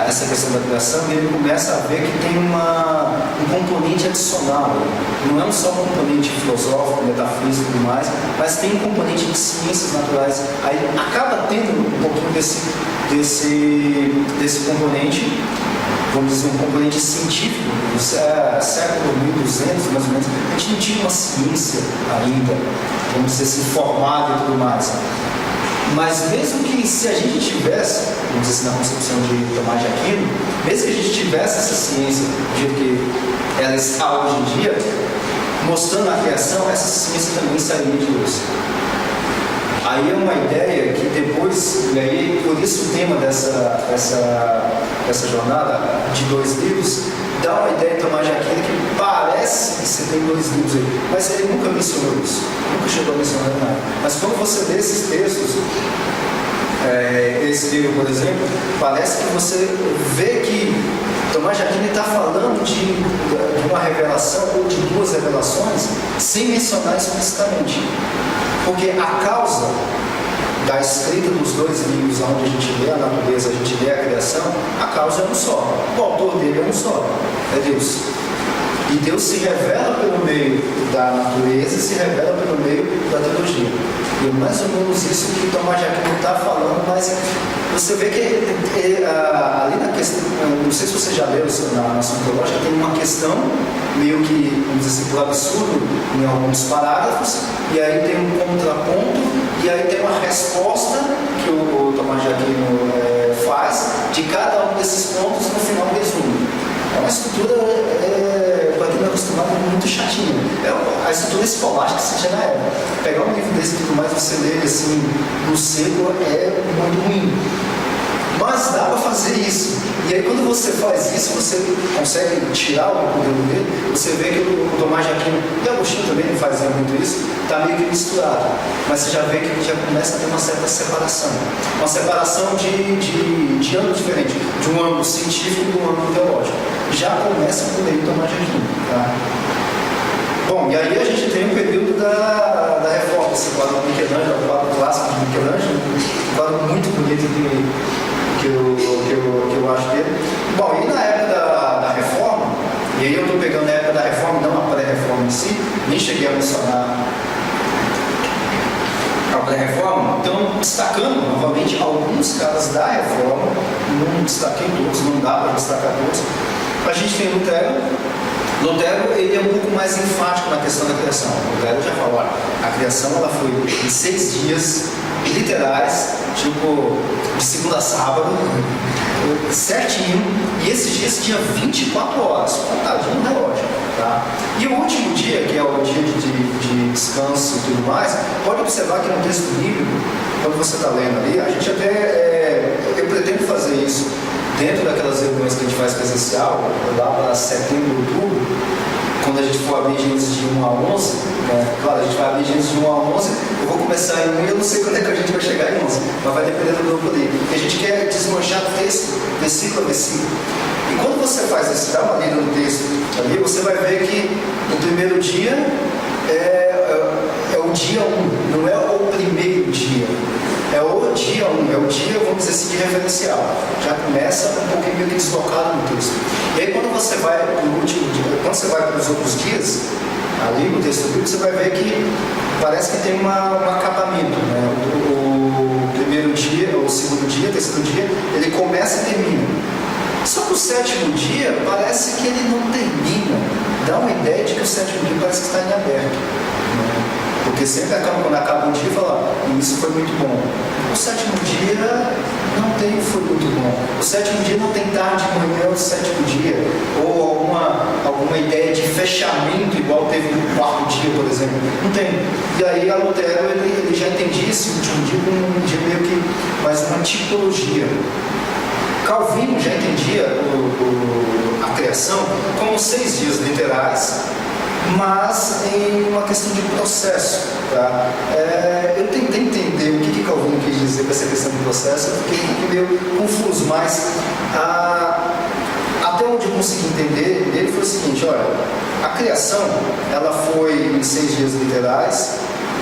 essa questão da criação, e ele começa a ver que tem um componente adicional. Não é só um componente filosófico, metafísico e tudo mais, mas tem um componente de ciências naturais. Aí acaba tendo um pouquinho desse componente, vamos dizer, um componente científico. No século 1200, mais ou menos, a gente não tinha uma ciência ainda, vamos dizer assim, formada e tudo mais. Mas mesmo que se a gente tivesse, vamos dizer assim, na concepção de Tomás de Aquino, mesmo que a gente tivesse essa ciência do jeito que ela está hoje em dia, mostrando a criação, essa ciência também sairia de luz. Aí é uma ideia que depois, e aí por isso o tema dessa jornada de 2 livros, dá uma ideia de Tomás de Aquino que parece que você tem 2 livros aí, mas ele nunca mencionou isso, nunca chegou a mencionar nada. Mas quando você lê esses textos, esse livro, por exemplo, parece que você vê que Tomás de Aquino está falando de uma revelação ou de 2 revelações sem mencionar explicitamente. Porque a causa da escrita dos 2 livros, onde a gente lê a natureza, a gente lê a criação, a causa é um só. O autor dele é um só, é Deus. E Deus se revela pelo meio da natureza e se revela pelo meio da teologia. E é mais ou menos isso que Tomás de Aquino está falando, mas você vê que ali na questão, não sei se você já leu na nossa teológica, tem uma questão meio que, vamos dizer assim, por absurdo em alguns parágrafos, e aí tem um contraponto, e aí tem uma resposta que o Tomás de Aquino faz de cada um desses pontos no final do resumo. É uma estrutura, para quem não é acostumado, muito chatinha. A estrutura escolástica que você tinha na época. Pegar um livro desse e tudo mais, você lê ele assim, no seco, é muito ruim. Mas dá para fazer isso. E aí quando você faz isso, você consegue tirar o conteúdo dele, você vê que o Tomás de Aquino, e o Agostinho também não fazia muito isso, está meio que misturado. Mas você já vê que já começa a ter uma certa separação. Uma separação de ângulos diferentes, de um ângulo científico e de um ângulo teológico. Já começa por meio do Tomás de Aquino. Tá? Bom, e aí a gente tem o período da Reforma, esse quadro do Michelangelo, o quadro clássico de Michelangelo, um quadro muito bonito que eu acho dele. Bom, e na época da Reforma, e aí eu estou pegando a época da Reforma, não a pré-Reforma em si, nem cheguei a mencionar a pré-Reforma, então destacando novamente alguns casos da Reforma, não destaquei todos, não dá para destacar todos. A gente tem Lutero, ele é um pouco mais enfático na questão da criação. Lutero já falou, a criação ela foi em 6 dias literais, tipo de segunda a sábado, certinho, e esses dias tinha 24 horas, contadinho no relógio. Tá? E o último dia, que é o dia de descanso e tudo mais, pode observar que no texto bíblico, quando você está lendo ali, a gente até, eu pretendo fazer isso dentro daquelas reuniões que a gente faz presencial, lá para setembro, outubro, quando a gente for abrir Gênesis de 1 a 11, né? Claro, a gente vai abrir Gênesis de 1 a 11, eu vou começar em 1 e eu não sei quando é que a gente vai chegar em 11, mas vai depender do grupo dele. E a gente quer desmanchar o texto, versículo a versículo. E quando você faz isso, dá uma lida no texto ali, você vai ver que o primeiro dia é o dia 1, não é o primeiro dia. É o dia 1, é o dia, vamos dizer assim, de referencial. Já começa um pouquinho meio que deslocado no texto. E aí quando você vai para o último dia, quando você vai para os outros dias, ali no texto bíblico, você vai ver que parece que tem um acabamento, né? O dia, terceiro dia, ele começa e termina. Só que o sétimo dia parece que ele não termina. Dá uma ideia de que o sétimo dia parece que está em aberto, né? Porque sempre quando acaba um dia, fala, isso foi muito bom. O sétimo dia foi muito bom. O sétimo dia não tem tarde, manhã, o sétimo dia. Ou alguma ideia de fechamento, igual teve no quarto dia, por exemplo. Não tem. E aí a Lutero, ele já entendia esse último dia como um dia meio que mais uma tipologia. Calvino já entendia a criação como 6 dias literais, mas em uma questão de processo. Tá? Eu tentei entender o que Calvino quis dizer com essa questão de processo, eu fiquei meio confuso, mas até onde eu consegui entender dele foi o seguinte: olha, a criação ela foi em 6 dias literais,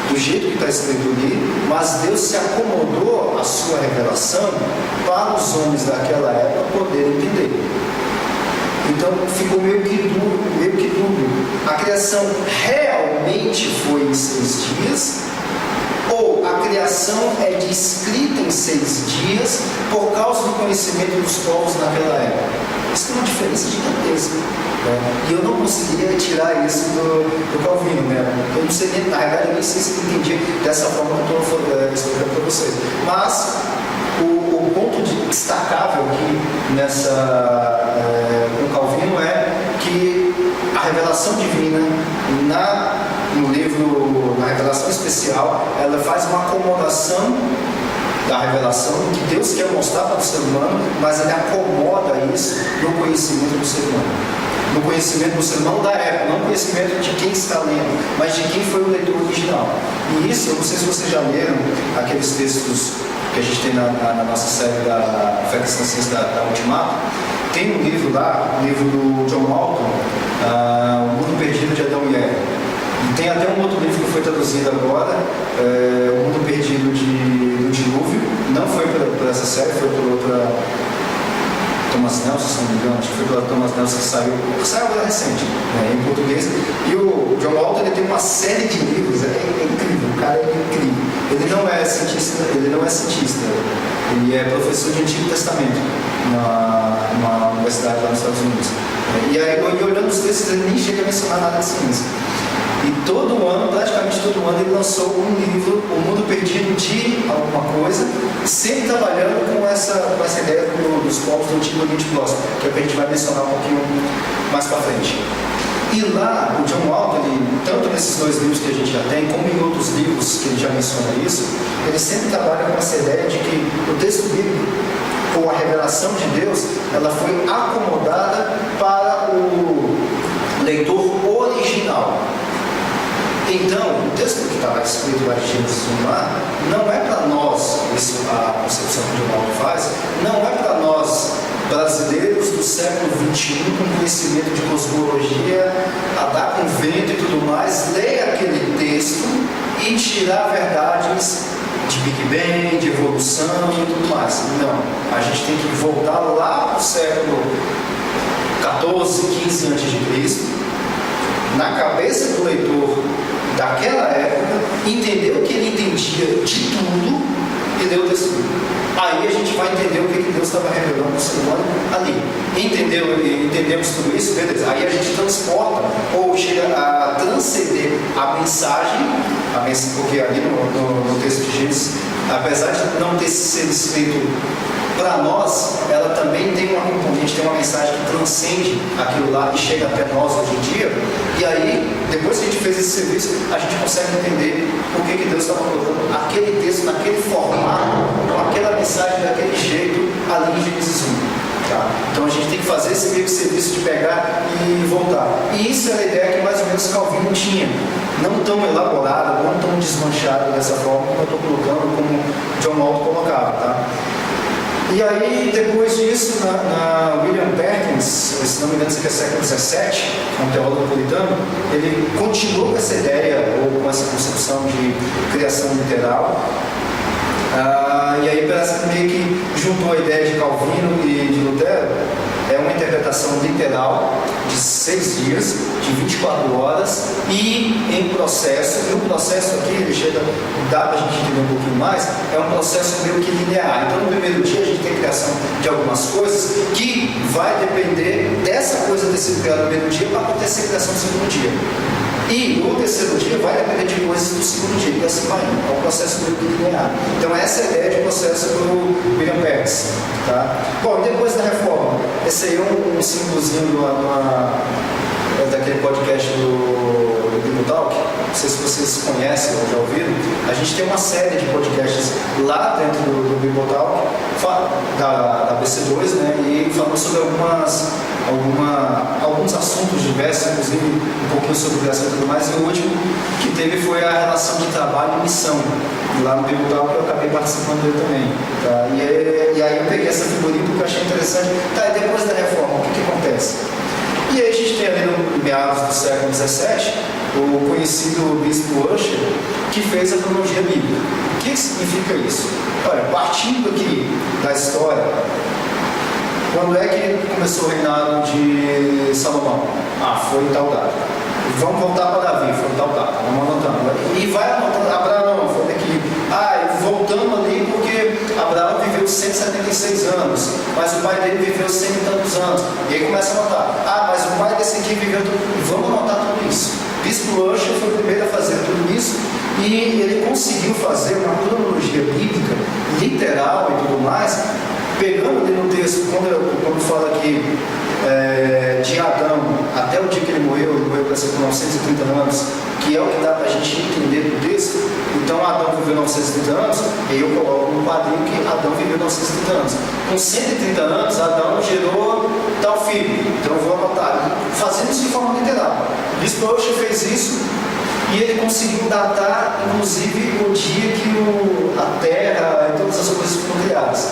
do jeito que está escrito ali, mas Deus se acomodou a sua revelação para os homens daquela época poderem entender. Então ficou meio que dúbio. A criação realmente foi em 6 dias? Ou a criação é descrita em 6 dias por causa do conhecimento dos povos naquela época? Isso tem uma diferença gigantesca, né? E eu não conseguiria tirar isso do Calvino, né? Eu não sei, na realidade, eu nem sei se ele entendia dessa forma que eu estou explicando para vocês. Mas o ponto destacável aqui com Calvino é que a revelação divina no livro, na revelação especial, ela faz uma acomodação da revelação que Deus quer mostrar para o ser humano, mas ele acomoda isso no conhecimento do ser humano. No conhecimento do ser humano da época, não no conhecimento de quem está lendo, mas de quem foi o leitor original. E isso, eu não sei se vocês já leram aqueles textos que a gente tem na nossa série da Fé Cristã Ciência da Ultimato. Tem um livro lá, um livro do John Walton, O Mundo Perdido de Adão e Eva. E tem até um outro livro que foi traduzido agora, O Mundo Perdido do Dilúvio. Não foi por essa série, foi por outra, Thomas Nelson, se não me engano, acho que foi pela Thomas Nelson que saiu agora recente, né, em português. E o John Walton, ele tem uma série de livros, é incrível, o cara é incrível. Ele não é cientista, ele é professor de Antigo Testamento numa universidade lá nos Estados Unidos. E aí, olhando os textos, ele nem chega a mencionar nada de ciência. E todo ano, praticamente todo ano, ele lançou um livro, O Mundo Perdido de alguma coisa, sempre trabalhando com essa ideia dos povos do Antigo Oriente Próximo, que é o que a gente vai mencionar um pouquinho mais para frente. E lá, o John Walton, tanto nesses 2 livros que a gente já tem, como em outros livros que ele já menciona isso, ele sempre trabalha com essa ideia de que o texto bíblico, ou a revelação de Deus, ela foi acomodada para o leitor original. Então, o texto que estava escrito lá de Gênesis 1 lá, não é para nós, isso a concepção que o John Walton faz, não é para nós brasileiros do século XXI com conhecimento de cosmologia, a dar com vento e tudo mais, ler aquele texto e tirar verdades de Big Bang, de evolução e tudo mais. Não, a gente tem que voltar lá para o século 14, 15 a.C., na cabeça do leitor daquela época, entender o que ele entendia de tudo e ler o texto. Aí a gente vai entender o que Deus estava revelando no ser humano ali. Entendemos tudo isso, beleza. Aí a gente transporta ou chega a transcender a mensagem, porque ali no texto de Gênesis, apesar de não ter sido escrito para nós, ela também tem uma componente, tem uma mensagem que transcende aquilo lá e chega até nós hoje em dia. E aí, depois que a gente fez esse serviço, a gente consegue entender por que Deus estava colocando aquele texto naquele formato, com aquela mensagem daquele jeito ali em Gênesis 1. Tá? Então a gente tem que fazer esse meio de serviço de pegar e voltar. E isso é a ideia que mais ou menos Calvino tinha. Não tão elaborada, não tão desmanchada dessa forma como eu estou colocando, como John Walton colocava. Tá? E aí, depois disso, na William Perkins, se não me engano, isso aqui é século XVII, um teólogo puritano, ele continuou com essa ideia, ou com essa concepção de criação literal, E aí parece que meio que juntou a ideia de Calvino e de Lutero. É uma interpretação literal de 6 dias, de 24 horas e em processo. E o processo aqui, ele chega, dá para a gente entender um pouquinho mais, é um processo meio que linear. Então no primeiro dia a gente tem a criação de algumas coisas que vai depender dessa coisa ter sido criada no primeiro dia para acontecer a criação do segundo dia. E o terceiro dia vai depender de coisas do segundo dia, e assim vai indo. É um processo meio que linear. Então essa é a ideia de processo do William Perkins. Tá? Bom, depois da reforma, esse aí é um símbolozinho daquele podcast do Bible Talk. Não sei se vocês conhecem ou já ouviram. A gente tem uma série de podcasts lá dentro do Bible Talk, da BC2, né? E falando sobre alguns assuntos diversos, inclusive um pouquinho sobre criação e tudo mais. E o último que teve foi a relação de trabalho e missão. Lá no Bible Talk eu acabei participando dele também. Tá? E aí eu peguei essa figurinha porque eu achei interessante. Tá, e depois da reforma, o que acontece? E aí a gente tem ali no meados do século XVII o conhecido bispo Ussher, que fez a cronologia bíblica. O que significa isso? Olha, partindo aqui da história, quando é que começou o reinado de Salomão? Foi em tal data. Vamos voltar para Davi, foi em tal data. Vamos anotando. E vai anotando, Abraão, foi daqui. Voltando ali porque Abraão viveu 176 anos, mas o pai dele viveu 100 e tantos anos. E aí começa a anotar. Mas o pai desse aqui viveu tudo. Vamos anotar tudo isso. Bispo Ussher foi o primeiro a fazer tudo isso e ele conseguiu fazer uma cronologia bíblica literal e tudo mais, pegando ali no texto, quando fala aqui de Adão até o dia que ele morreu para ser por 930 anos, que é o que dá para a gente entender do texto. Então Adão viveu 930 anos, e eu coloco no quadrinho que Adão viveu 930 anos. Com 130 anos, Adão gerou tal filho. Então eu vou anotar, fazendo isso de forma literal. Bispo Ussher fez isso e ele conseguiu datar, inclusive, o dia que a terra e todas as coisas foram criadas.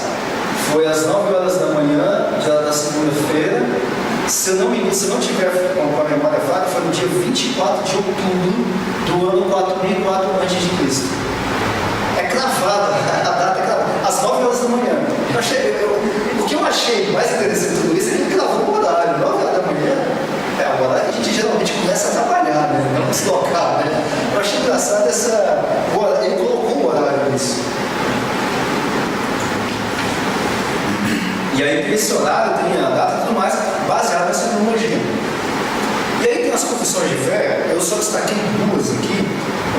Foi às 9 horas da manhã, já da segunda-feira. Se eu não tiver com a memória fraca, foi no dia 24 de outubro do ano 4004 a.C. É cravada, a data é cravada, às 9 horas da manhã. O que eu achei mais interessante de tudo isso é que ele gravou o horário, 9 horas da manhã. O horário a gente geralmente começa a trabalhar, né? Não se tocar, né? Eu achei engraçado ele colocou o horário nisso. E aí esse horário tem a data e tudo mais, baseado nessa cronologia. E aí tem as confissões de fé, eu só destaquei duas aqui.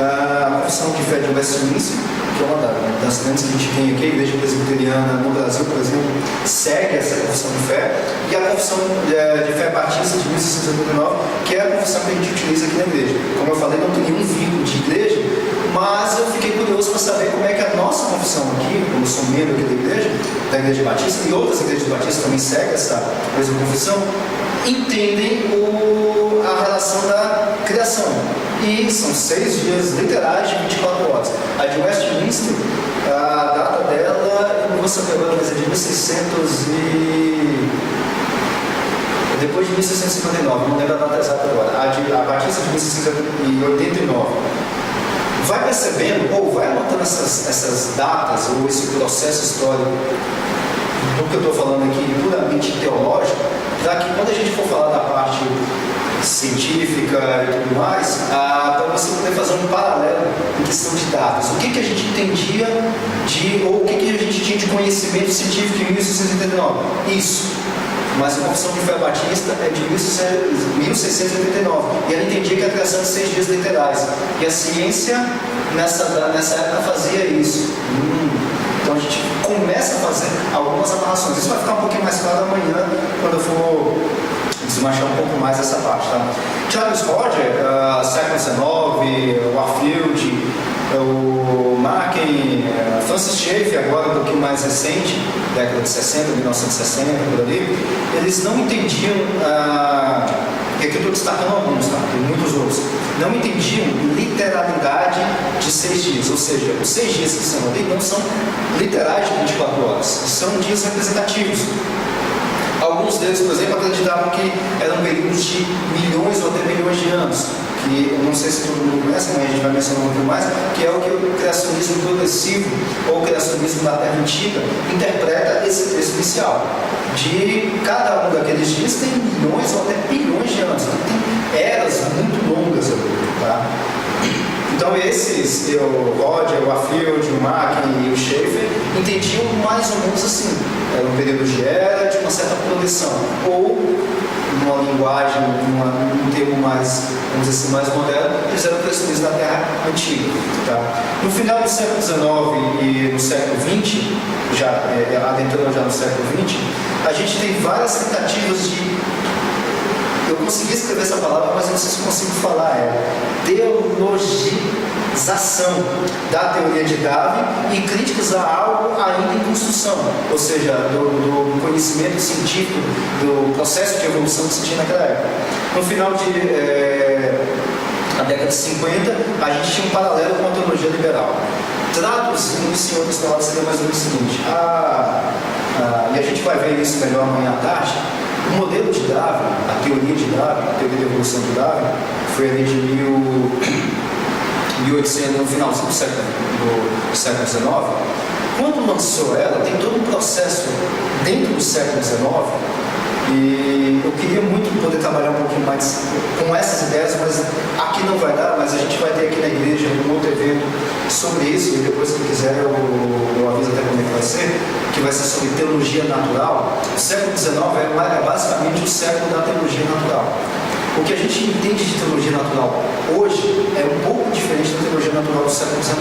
A confissão de fé de Westminster, que é uma das grandes que a gente tem aqui, a Igreja Presbiteriana no Brasil, por exemplo, segue essa confissão de fé, e a confissão de fé batista de 1689, que é a confissão que a gente utiliza aqui na igreja. Como eu falei, não tem nenhum vínculo de igreja, mas eu fiquei curioso para saber como é que a nossa confissão aqui, como eu sou membro aqui da Igreja Batista, e outras igrejas batistas também seguem essa mesma confissão, entendem a relação da criação. E são 6 dias literais de 24 horas. A de Westminster, a data dela, eu não vou saber agora, mas é de 1600 depois de 1659, não lembro a data exata agora. A Batista de 1689. Vai percebendo, ou vai anotando essas datas, ou esse processo histórico, do que eu estou falando aqui, puramente teológico, para que quando a gente for falar da parte científica e tudo mais, para você poder fazer um paralelo em questão de dados. O que a gente entendia ou o que a gente tinha de conhecimento científico em 1689? Isso. Mas a confissão de fé batista é de 1689. E ela entendia que a criação de 6 dias literais. E a ciência, nessa época, fazia isso. Então a gente começa a fazer algumas amarrações. Isso vai ficar um pouquinho mais claro amanhã, quando eu for desmanchar um pouco mais essa parte. Tá? Charles Roger, século XIX, Warfield, o Marken, Francis Schaeffer, agora um pouquinho mais recente, década de 60, 1960, por ali, eles não entendiam, e aqui eu estou destacando alguns, tá? Tem muitos outros, não entendiam literalidade de 6 dias, ou seja, os 6 dias que são ali não são literais de 24 horas, são dias representativos. Alguns deles, por exemplo, acreditavam que eram períodos de milhões ou até milhões de anos, que eu não sei se todo mundo conhece, mas a gente vai mencionar um pouco mais, que é o que o criacionismo progressivo ou o criacionismo da Terra Antiga interpreta esse texto inicial. De cada um daqueles dias tem milhões ou até bilhões de anos, então tem eras muito longas ali, tá? Então esses, o Roger, o Affield, o Mack e o Schaeffer, entendiam mais ou menos assim, era um período de era, de uma certa progressão, ou numa linguagem, num termo mais, vamos dizer assim, mais moderno, eles eram criacionistas da Terra Antiga. Tá? No final do século XIX e no século XX, adentrando já no século XX, a gente tem várias tentativas de... Eu consegui escrever essa palavra, mas eu não sei se consigo falar ela. Teologização da teoria de Darwin e críticas a algo ainda em construção, ou seja, do conhecimento científico, do processo de evolução que se tinha naquela época. No final da década de 50, a gente tinha um paralelo com a teologia liberal. Traduzindo isso em outras palavras, seria mais ou menos o seguinte: e a gente vai ver isso melhor amanhã à tarde. O modelo de Darwin, a teoria de Darwin, a teoria da evolução de Darwin, foi ali de 1800, no finalzinho do século XIX. Quando lançou ela, tem todo um processo dentro do século XIX, e eu queria muito poder trabalhar um pouquinho mais com essas ideias, mas aqui não vai dar, mas a gente vai ter aqui na igreja um outro evento sobre isso, e depois, se quiser, eu aviso até como é que vai ser, que vai ser sobre teologia natural. O século XIX é basicamente o século da teologia natural. O que a gente entende de teologia natural hoje é um pouco diferente da teologia natural do século XIX,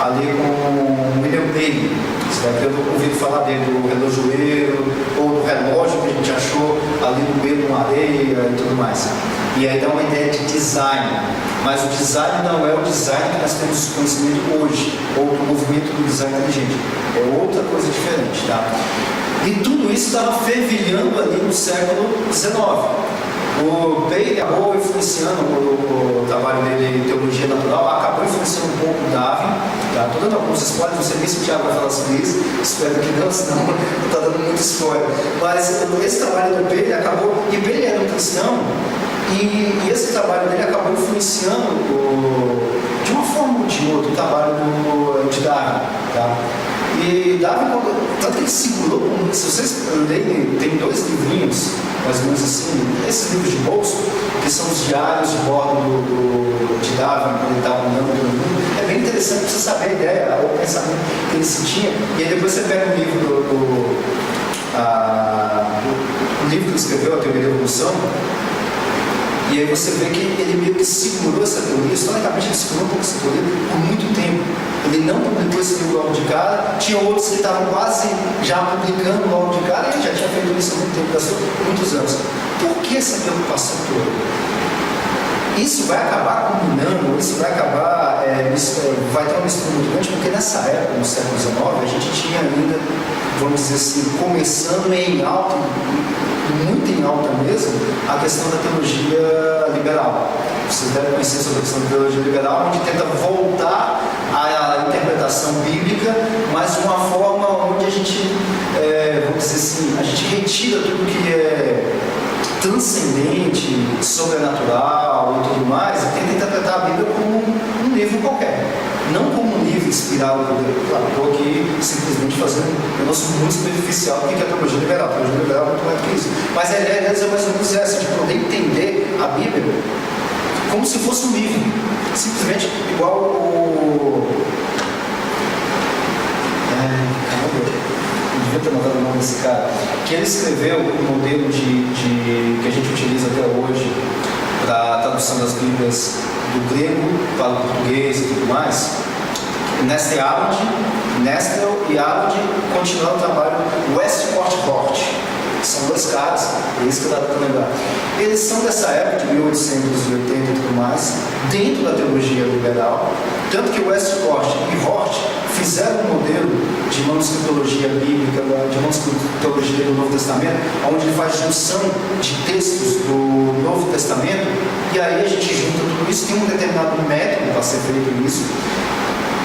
ali com William Paley. Você deve ter ouvido falar dele, do relojoeiro, ou do relógio que a gente achou ali no meio de uma areia e tudo mais. E aí dá uma ideia de design, mas o design não é o design que nós temos conhecimento hoje, ou do movimento do design inteligente. É outra coisa diferente, tá? E tudo isso estava fervilhando ali no século XIX. O Paley acabou influenciando o trabalho dele em teologia natural, acabou influenciando um pouco o Darwin. Tá? Estou dando alguns spoilers, não sei nem se o Tiago vai falar sobre isso, espero que não, senão não está dando muito spoiler. Mas esse trabalho do Paley acabou, e Paley era um cristão, e esse trabalho dele acabou influenciando, de uma forma ou de outra, o trabalho de Darwin. Tá? E Darwin, tanto que ele segurou, se vocês lerem, tem 2 livrinhos, mais ou menos assim, esses livros de bolso, que são os diários de bordo de Darwin, quando ele estava andando pelo mundo. É bem interessante para você saber a ideia, o pensamento que ele sentia. E aí depois você pega o livro o livro que ele escreveu, A Teoria da Evolução, e aí você vê que ele meio que segurou essa teoria, historicamente ele segurou um pouco essa teoria por muito tempo. Ele não publicou esse livro logo de cara, tinha outros que estavam quase já publicando logo de cara, e ele já tinha feito isso há muito tempo, gastou muitos anos. Por que essa preocupação toda? Isso vai acabar combinando, isso vai acabar, vai ter uma mistura muito grande, porque nessa época, no século XIX, a gente tinha ainda, vamos dizer assim, começando em alta, muito em alta mesmo, a questão da teologia liberal. Vocês devem conhecer sobre a questão da teologia liberal, onde tenta voltar à interpretação bíblica, mas de uma forma onde a gente, vamos dizer assim, a gente retira tudo que é transcendente, sobrenatural e tudo mais, e tenta interpretar a Bíblia como um livro qualquer, não como um livro inspirado por Deus. Claro, estou aqui simplesmente fazendo um negócio muito superficial do que é a teologia liberal. A teologia liberal é muito mais do que isso. Mas a ideia deles é mais ou menos essa, de poder entender a Bíblia como se fosse um livro, simplesmente igual devia ter notado o nome desse cara, que ele escreveu um modelo que a gente utiliza até hoje para a tradução das Bíblias do grego para o português e tudo mais. Nestel e Arnold continuaram o trabalho Westcott Hort. São 2 caras, é isso que eu estava tentando lembrar. Eles são dessa época, de 1880 e tudo mais, dentro da teologia liberal, tanto que Westcott e Hort fizeram um modelo de manuscritologia bíblica, de manuscritologia do Novo Testamento, onde ele faz junção de textos do Novo Testamento, e aí a gente junta tudo isso, tem um determinado método para ser feito isso.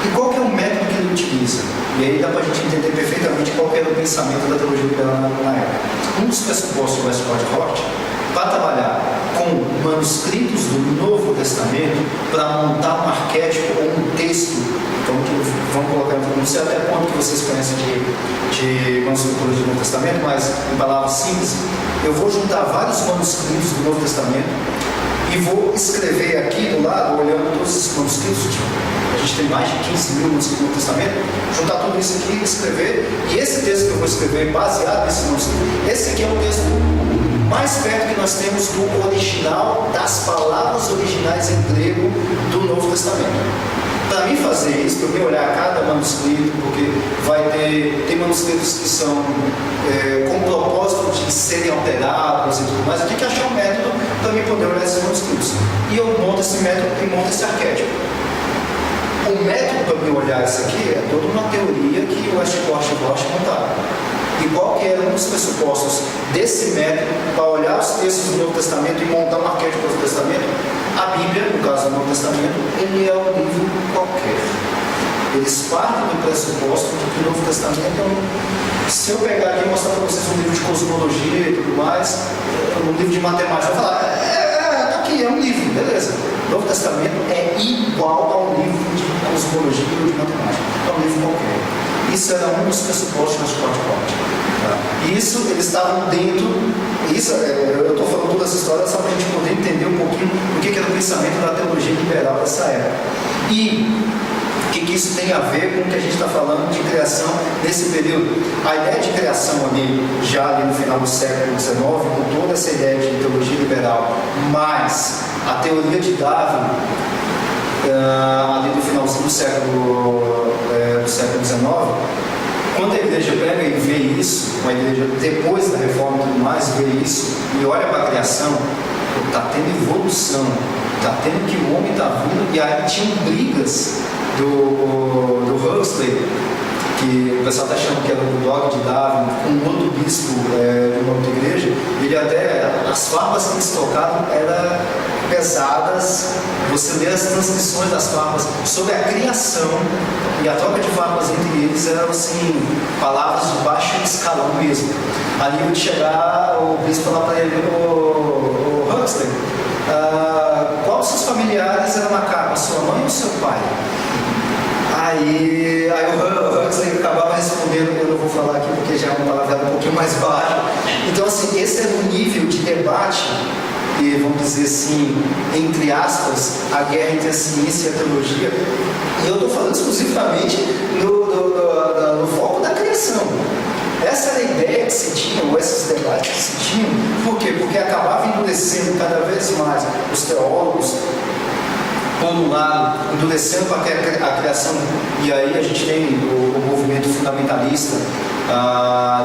E qual que é o método que ele utiliza? E aí dá para a gente entender perfeitamente qual que era o pensamento da teologia liberal na época. um dos pressupostos do Westcott Hort para trabalhar com manuscritos do Novo Testamento para montar um arquétipo ou um texto, então vamos colocar, não sei até quanto que vocês conhecem de manuscrituras do Novo Testamento, mas em palavras simples, eu vou juntar vários manuscritos do Novo Testamento e vou escrever aqui do lado, olhando todos esses manuscritos, a gente tem mais de 15 mil manuscritos do Novo Testamento, juntar tudo isso aqui e escrever, e esse texto que eu vou escrever, baseado nesse manuscrito, esse aqui é o texto mais perto que nós temos do original, das palavras originais em grego do Novo Testamento. Para mim fazer isso, para mim olhar cada manuscrito, porque tem manuscritos que são com o propósito de serem alterados e tudo mais, eu tenho que achar um método para mim poder olhar esses manuscritos. E eu monto esse método e monto esse arquétipo. O método para mim olhar isso aqui é toda uma teoria que o Westcott Hort montaram. E qual que era um dos pressupostos desse método para olhar os textos do Novo Testamento e montar um arquétipo do Novo Testamento? A Bíblia, no caso do Novo Testamento, ele é um livro qualquer. Eles partem do pressuposto de que o Novo Testamento é se eu pegar aqui e mostrar para vocês um livro de cosmologia e tudo mais, um livro de matemática, eu vou falar, tá aqui, é um livro, beleza. O Novo Testamento é igual a um livro de cosmologia ou de matemática. É um livro qualquer. Isso era um dos pressupostos do Westcott Hort. E isso, eles estavam dentro. Isso, eu estou falando toda essa história só para a gente poder entender um pouquinho o que era o pensamento da teologia liberal dessa época. E o que isso tem a ver com o que a gente está falando de criação nesse período? A ideia de criação ali, já ali no final do século XIX, com toda essa ideia de teologia liberal, mais a teoria de Darwin, ali no finalzinho do século XIX, quando a igreja pega e vê isso, a igreja depois da reforma e tudo mais, vê isso e olha para a criação, está tendo evolução, está tendo que o homem está vindo, e aí tinham brigas do Huxley, que o pessoal está achando que era o dog de Darwin, com um outro bispo de uma outra igreja, ele até, as farpas que eles tocavam eram pesadas, você lê as transcrições das farpas sobre a criação, e a troca de farpas entre eles eram assim, palavras de baixo escalão mesmo. A nível de chegar, o bispo falar para ele, o Huxley, qual dos seus familiares era macaco, a sua mãe ou o seu pai? Aí o Huxley acabava respondendo, eu não vou falar aqui porque já é uma palavra um pouquinho mais baixa. Então, assim, esse era o nível de debate, e vamos dizer assim, entre aspas, a guerra entre a ciência e a teologia. E eu estou falando exclusivamente no foco da criação. Essa era a ideia que se tinha, ou esses debates que se tinham. Por quê? Porque acabava endurecendo cada vez mais os teólogos, por um lado, endurecendo para a criação, e aí a gente tem o movimento fundamentalista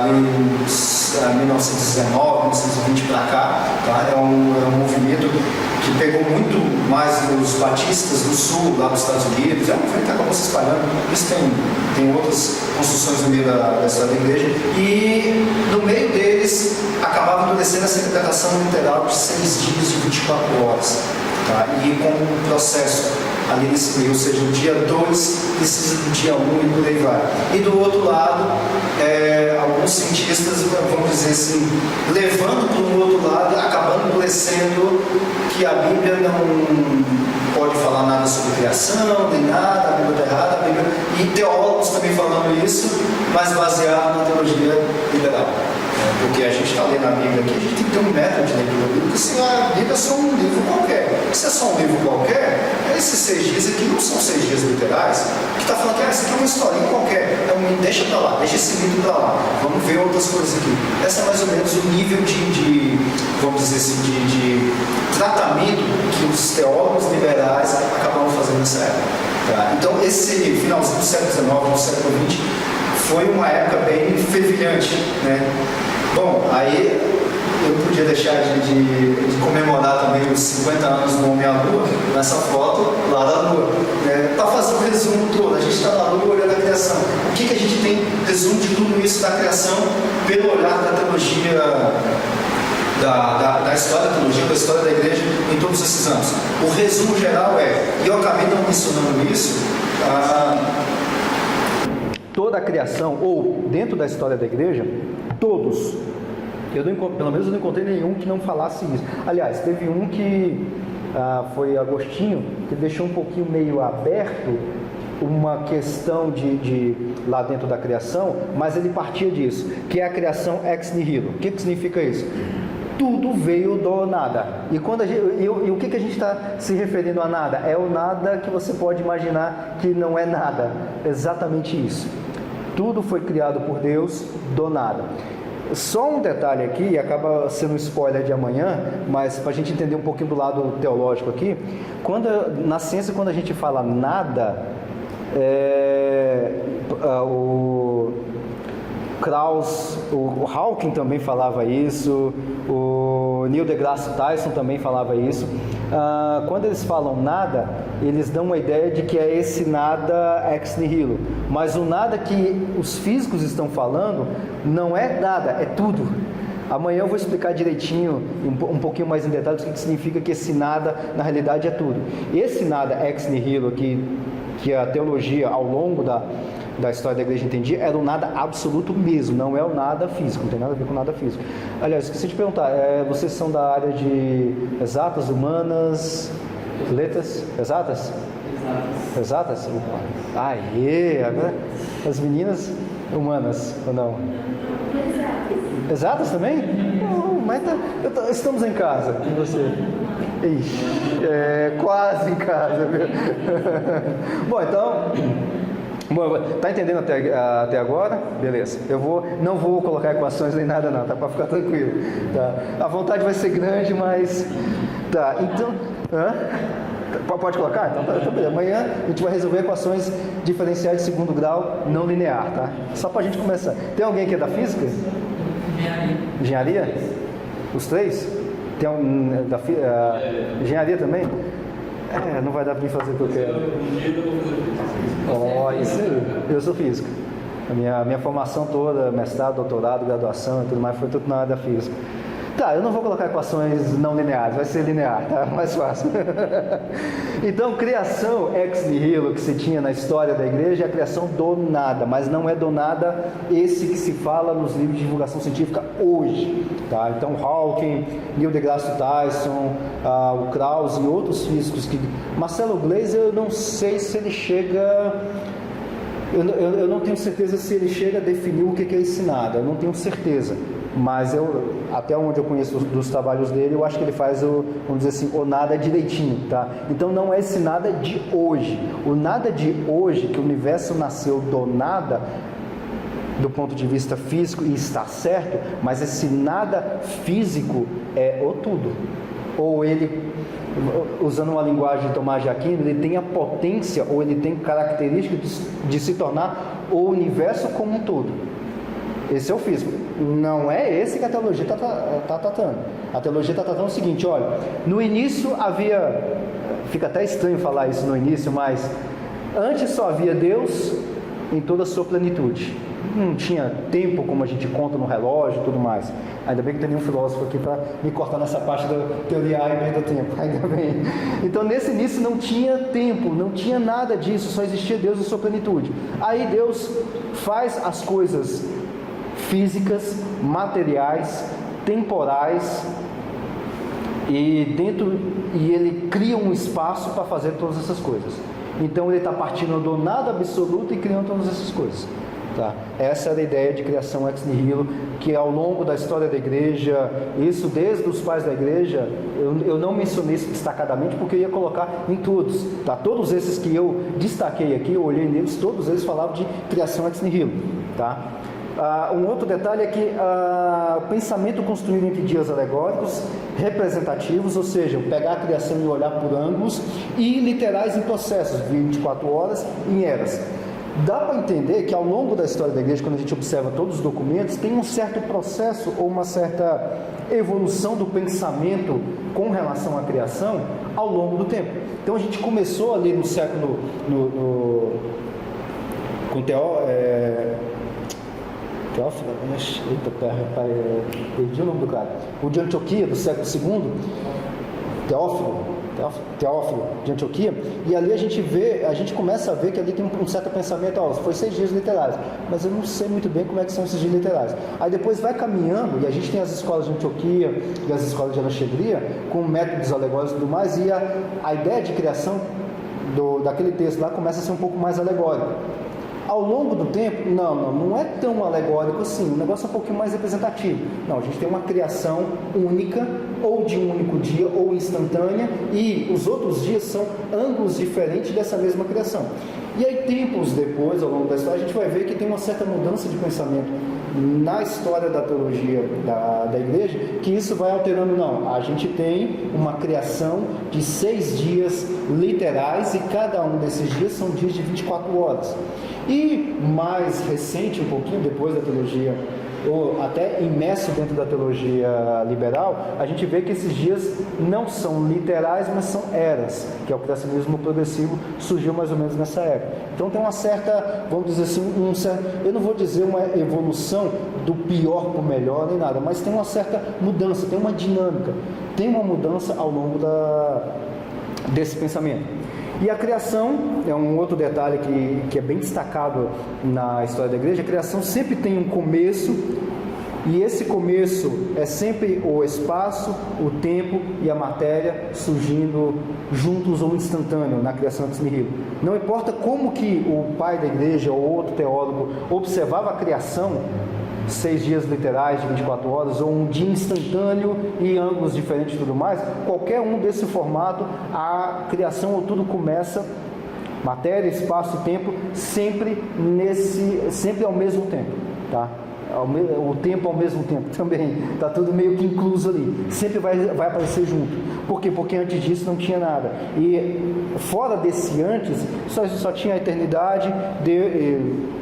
em 1919, 1920 para cá, tá? É um movimento que pegou muito mais os batistas do sul, lá nos Estados Unidos, é um movimento que acabou se espalhando, isso tem outras construções no meio da história da igreja, e no meio deles acabava endurecendo essa interpretação literal de 6 dias de 24 horas. Tá? E com um processo ali nesse meio, ou seja, o dia 2 precisa do dia 1 e por aí vai. E do outro lado, alguns cientistas, vamos dizer assim, levando para o outro lado, acabando endurecendo que a Bíblia não pode falar nada sobre criação, nem nada, a Bíblia está errada, e teólogos também falando isso, mas baseado na teologia liberal. Porque a gente está lendo a Bíblia aqui, a gente tem que ter um método de leitura bíblica, se a Bíblia é só um livro qualquer. Se é só um livro qualquer, esses 6 dias aqui não são 6 dias literais, que está falando que isso aqui é uma historinha qualquer, deixa para lá, deixa esse livro para lá, vamos ver outras coisas aqui. Essa é mais ou menos o nível vamos dizer assim, de tratamento que os teólogos liberais acabaram fazendo nessa época. Tá? Então, esse finalzinho do século XIX, do século XX, foi uma época bem fervilhante, né? Bom, aí eu não podia deixar de comemorar também os 50 anos do Homem à Lua, nessa foto lá da Lua, né? Para fazer o resumo todo, a gente está na Lua olhando a criação. O que a gente tem resumo de tudo isso da criação pelo olhar da teologia, da história da teologia, da história da igreja em todos esses anos? O resumo geral e eu acabei não mencionando isso, toda a criação, ou dentro da história da igreja, todos Pelo menos eu não encontrei nenhum que não falasse isso. Aliás, teve um que foi Agostinho, que deixou um pouquinho meio aberto uma questão de lá dentro da criação, mas ele partia disso, que é a criação ex nihilo. O que significa isso? Tudo veio do nada. E o que a gente está se referindo a nada? É o nada que você pode imaginar que não é nada. Exatamente isso. Tudo foi criado por Deus do nada. Só um detalhe aqui, acaba sendo um spoiler de amanhã, mas para a gente entender um pouquinho do lado teológico aqui, na ciência, quando a gente fala nada, o Krauss, o Hawking também falava isso, o Neil deGrasse Tyson também falava isso. Quando eles falam nada, eles dão uma ideia de que é esse nada ex nihilo, mas o nada que os físicos estão falando não é nada, é tudo. Amanhã eu vou explicar direitinho, um pouquinho mais em detalhes, o que significa que esse nada na realidade é tudo. Esse nada ex nihilo que a teologia ao longo da história da igreja entendia, era o nada absoluto mesmo, não é o nada físico, não tem nada a ver com nada físico. Aliás, esqueci de perguntar, vocês são da área de exatas, humanas, letras? Exatas? Exatas? Aê! Agora, as meninas humanas, ou não? Exatas também? Mas estamos em casa, e você? Ixi, quase em casa, viu? Bom, então... Tá entendendo até agora? Beleza. Não vou colocar equações nem nada não, tá? Para ficar tranquilo. Tá? A vontade vai ser grande, mas... Tá, então... Pode colocar? Então, tá beleza. Amanhã a gente vai resolver equações diferenciais de segundo grau não linear, tá? Só pra gente começar. Tem alguém que é da física? Engenharia? Os três? Tem um da engenharia também? Não vai dar pra mim fazer o que eu quero. Isso aí. Eu sou físico. A minha formação toda, mestrado, doutorado, graduação e tudo mais, foi tudo na área da física. Tá, eu não vou colocar equações não lineares, vai ser linear, tá? Mais fácil. Então, criação ex nihilo que se tinha na história da igreja é a criação do nada, mas não é do nada esse que se fala nos livros de divulgação científica hoje, tá? Então, Hawking, Neil deGrasse Tyson, o Krauss e outros físicos que... Marcelo Gleiser, eu não sei se ele chega... Eu não tenho certeza se ele chega a definir o que é esse nada, eu não tenho certeza. Mas até onde eu conheço dos trabalhos dele, eu acho que ele faz vamos dizer assim, o nada direitinho, tá? Então não é esse nada de hoje. O nada de hoje, que o universo nasceu do nada, do ponto de vista físico, e está certo, mas esse nada físico é o tudo. Ou ele, usando uma linguagem de Tomás de Aquino, ele tem a potência, ou ele tem característica de se tornar o universo como um todo. Esse é o físico. Não é esse que a teologia está tratando. A teologia está tratando o seguinte, olha, no início havia, fica até estranho falar isso no início, mas antes só havia Deus em toda a sua plenitude. Não tinha tempo como a gente conta no relógio e tudo mais. Ainda bem que tem nenhum filósofo aqui para me cortar nessa parte da teoria A e B do tempo. Ainda bem. Então nesse início não tinha tempo, não tinha nada disso, só existia Deus em sua plenitude. Aí Deus faz as coisas físicas, materiais, temporais, e ele cria um espaço para fazer todas essas coisas. Então ele está partindo do nada absoluto e criando todas essas coisas. Tá? Essa era a ideia de criação ex nihilo, que ao longo da história da igreja, isso desde os pais da igreja, eu não mencionei isso destacadamente porque eu ia colocar em todos, tá? Todos esses que eu destaquei aqui, eu olhei neles, todos eles falavam de criação ex nihilo, tá? Um outro detalhe é que o pensamento construído entre dias alegóricos, representativos, ou seja, pegar a criação e olhar por ângulos, e literais em processos, 24 horas em eras. Dá para entender que ao longo da história da igreja, quando a gente observa todos os documentos, tem um certo processo ou uma certa evolução do pensamento com relação à criação ao longo do tempo. Então a gente começou ali no século... com Teófilo, perdi o nome do cara. O de Antioquia, do século II, Teófilo, Teófilo de Antioquia, e ali a gente começa a ver que ali tem um certo pensamento, foi 6 dias literais, mas eu não sei muito bem como é que são esses dias literais. Aí depois vai caminhando, e a gente tem as escolas de Antioquia e as escolas de Alexandria, com métodos alegóricos e tudo mais, e a ideia de criação daquele texto lá começa a ser um pouco mais alegórico. Ao longo do tempo, não é tão alegórico assim, o negócio é um pouquinho mais representativo. Não, a gente tem uma criação única, ou de um único dia, ou instantânea, e os outros dias são ângulos diferentes dessa mesma criação. E aí, tempos depois, ao longo da história, a gente vai ver que tem uma certa mudança de pensamento na história da teologia da igreja, que isso vai alterando. Não, a gente tem uma criação de 6 dias literais, e cada um desses dias são dias de 24 horas. E mais recente, um pouquinho depois da teologia, ou até imerso dentro da teologia liberal, a gente vê que esses dias não são literais, mas são eras, que é o criacionismo progressivo, surgiu mais ou menos nessa época. Então tem uma certa, vamos dizer assim, eu não vou dizer uma evolução do pior para o melhor nem nada, mas tem uma certa mudança, tem uma dinâmica, tem uma mudança ao longo desse pensamento. E a criação é um outro detalhe que é bem destacado na história da igreja. A criação sempre tem um começo, e esse começo é sempre o espaço, o tempo e a matéria surgindo juntos ou instantâneo na criação ex nihilo. Não importa como que o pai da igreja ou outro teólogo observava a criação, 6 dias literais de 24 horas, ou um dia instantâneo e ângulos diferentes e tudo mais, qualquer um desse formato, a criação ou tudo começa, matéria, espaço e tempo, sempre ao mesmo tempo, tá? O tempo ao mesmo tempo também, está tudo meio que incluso ali, sempre vai aparecer junto. Por quê? Porque antes disso não tinha nada, e fora desse antes só tinha a eternidade,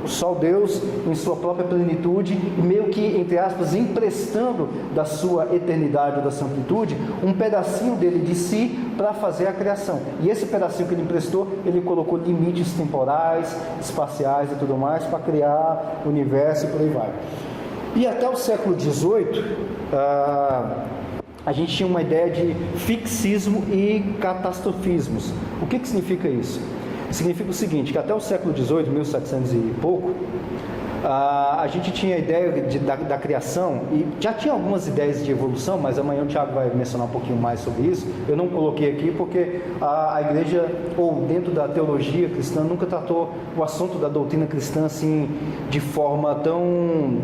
só Deus em sua própria plenitude, meio que, entre aspas, emprestando da sua eternidade, da sua amplitude, um pedacinho dele de si para fazer a criação. E esse pedacinho que ele emprestou, ele colocou limites temporais, espaciais e tudo mais para criar o universo e por aí vai. E até o século XVIII, a gente tinha uma ideia de fixismo e catastrofismos. O que significa isso? Significa o seguinte, que até o século XVIII, 1700 e pouco, a gente tinha a ideia da criação, e já tinha algumas ideias de evolução, mas amanhã o Tiago vai mencionar um pouquinho mais sobre isso. Eu não coloquei aqui porque a igreja, ou dentro da teologia cristã, nunca tratou o assunto da doutrina cristã assim, de forma tão...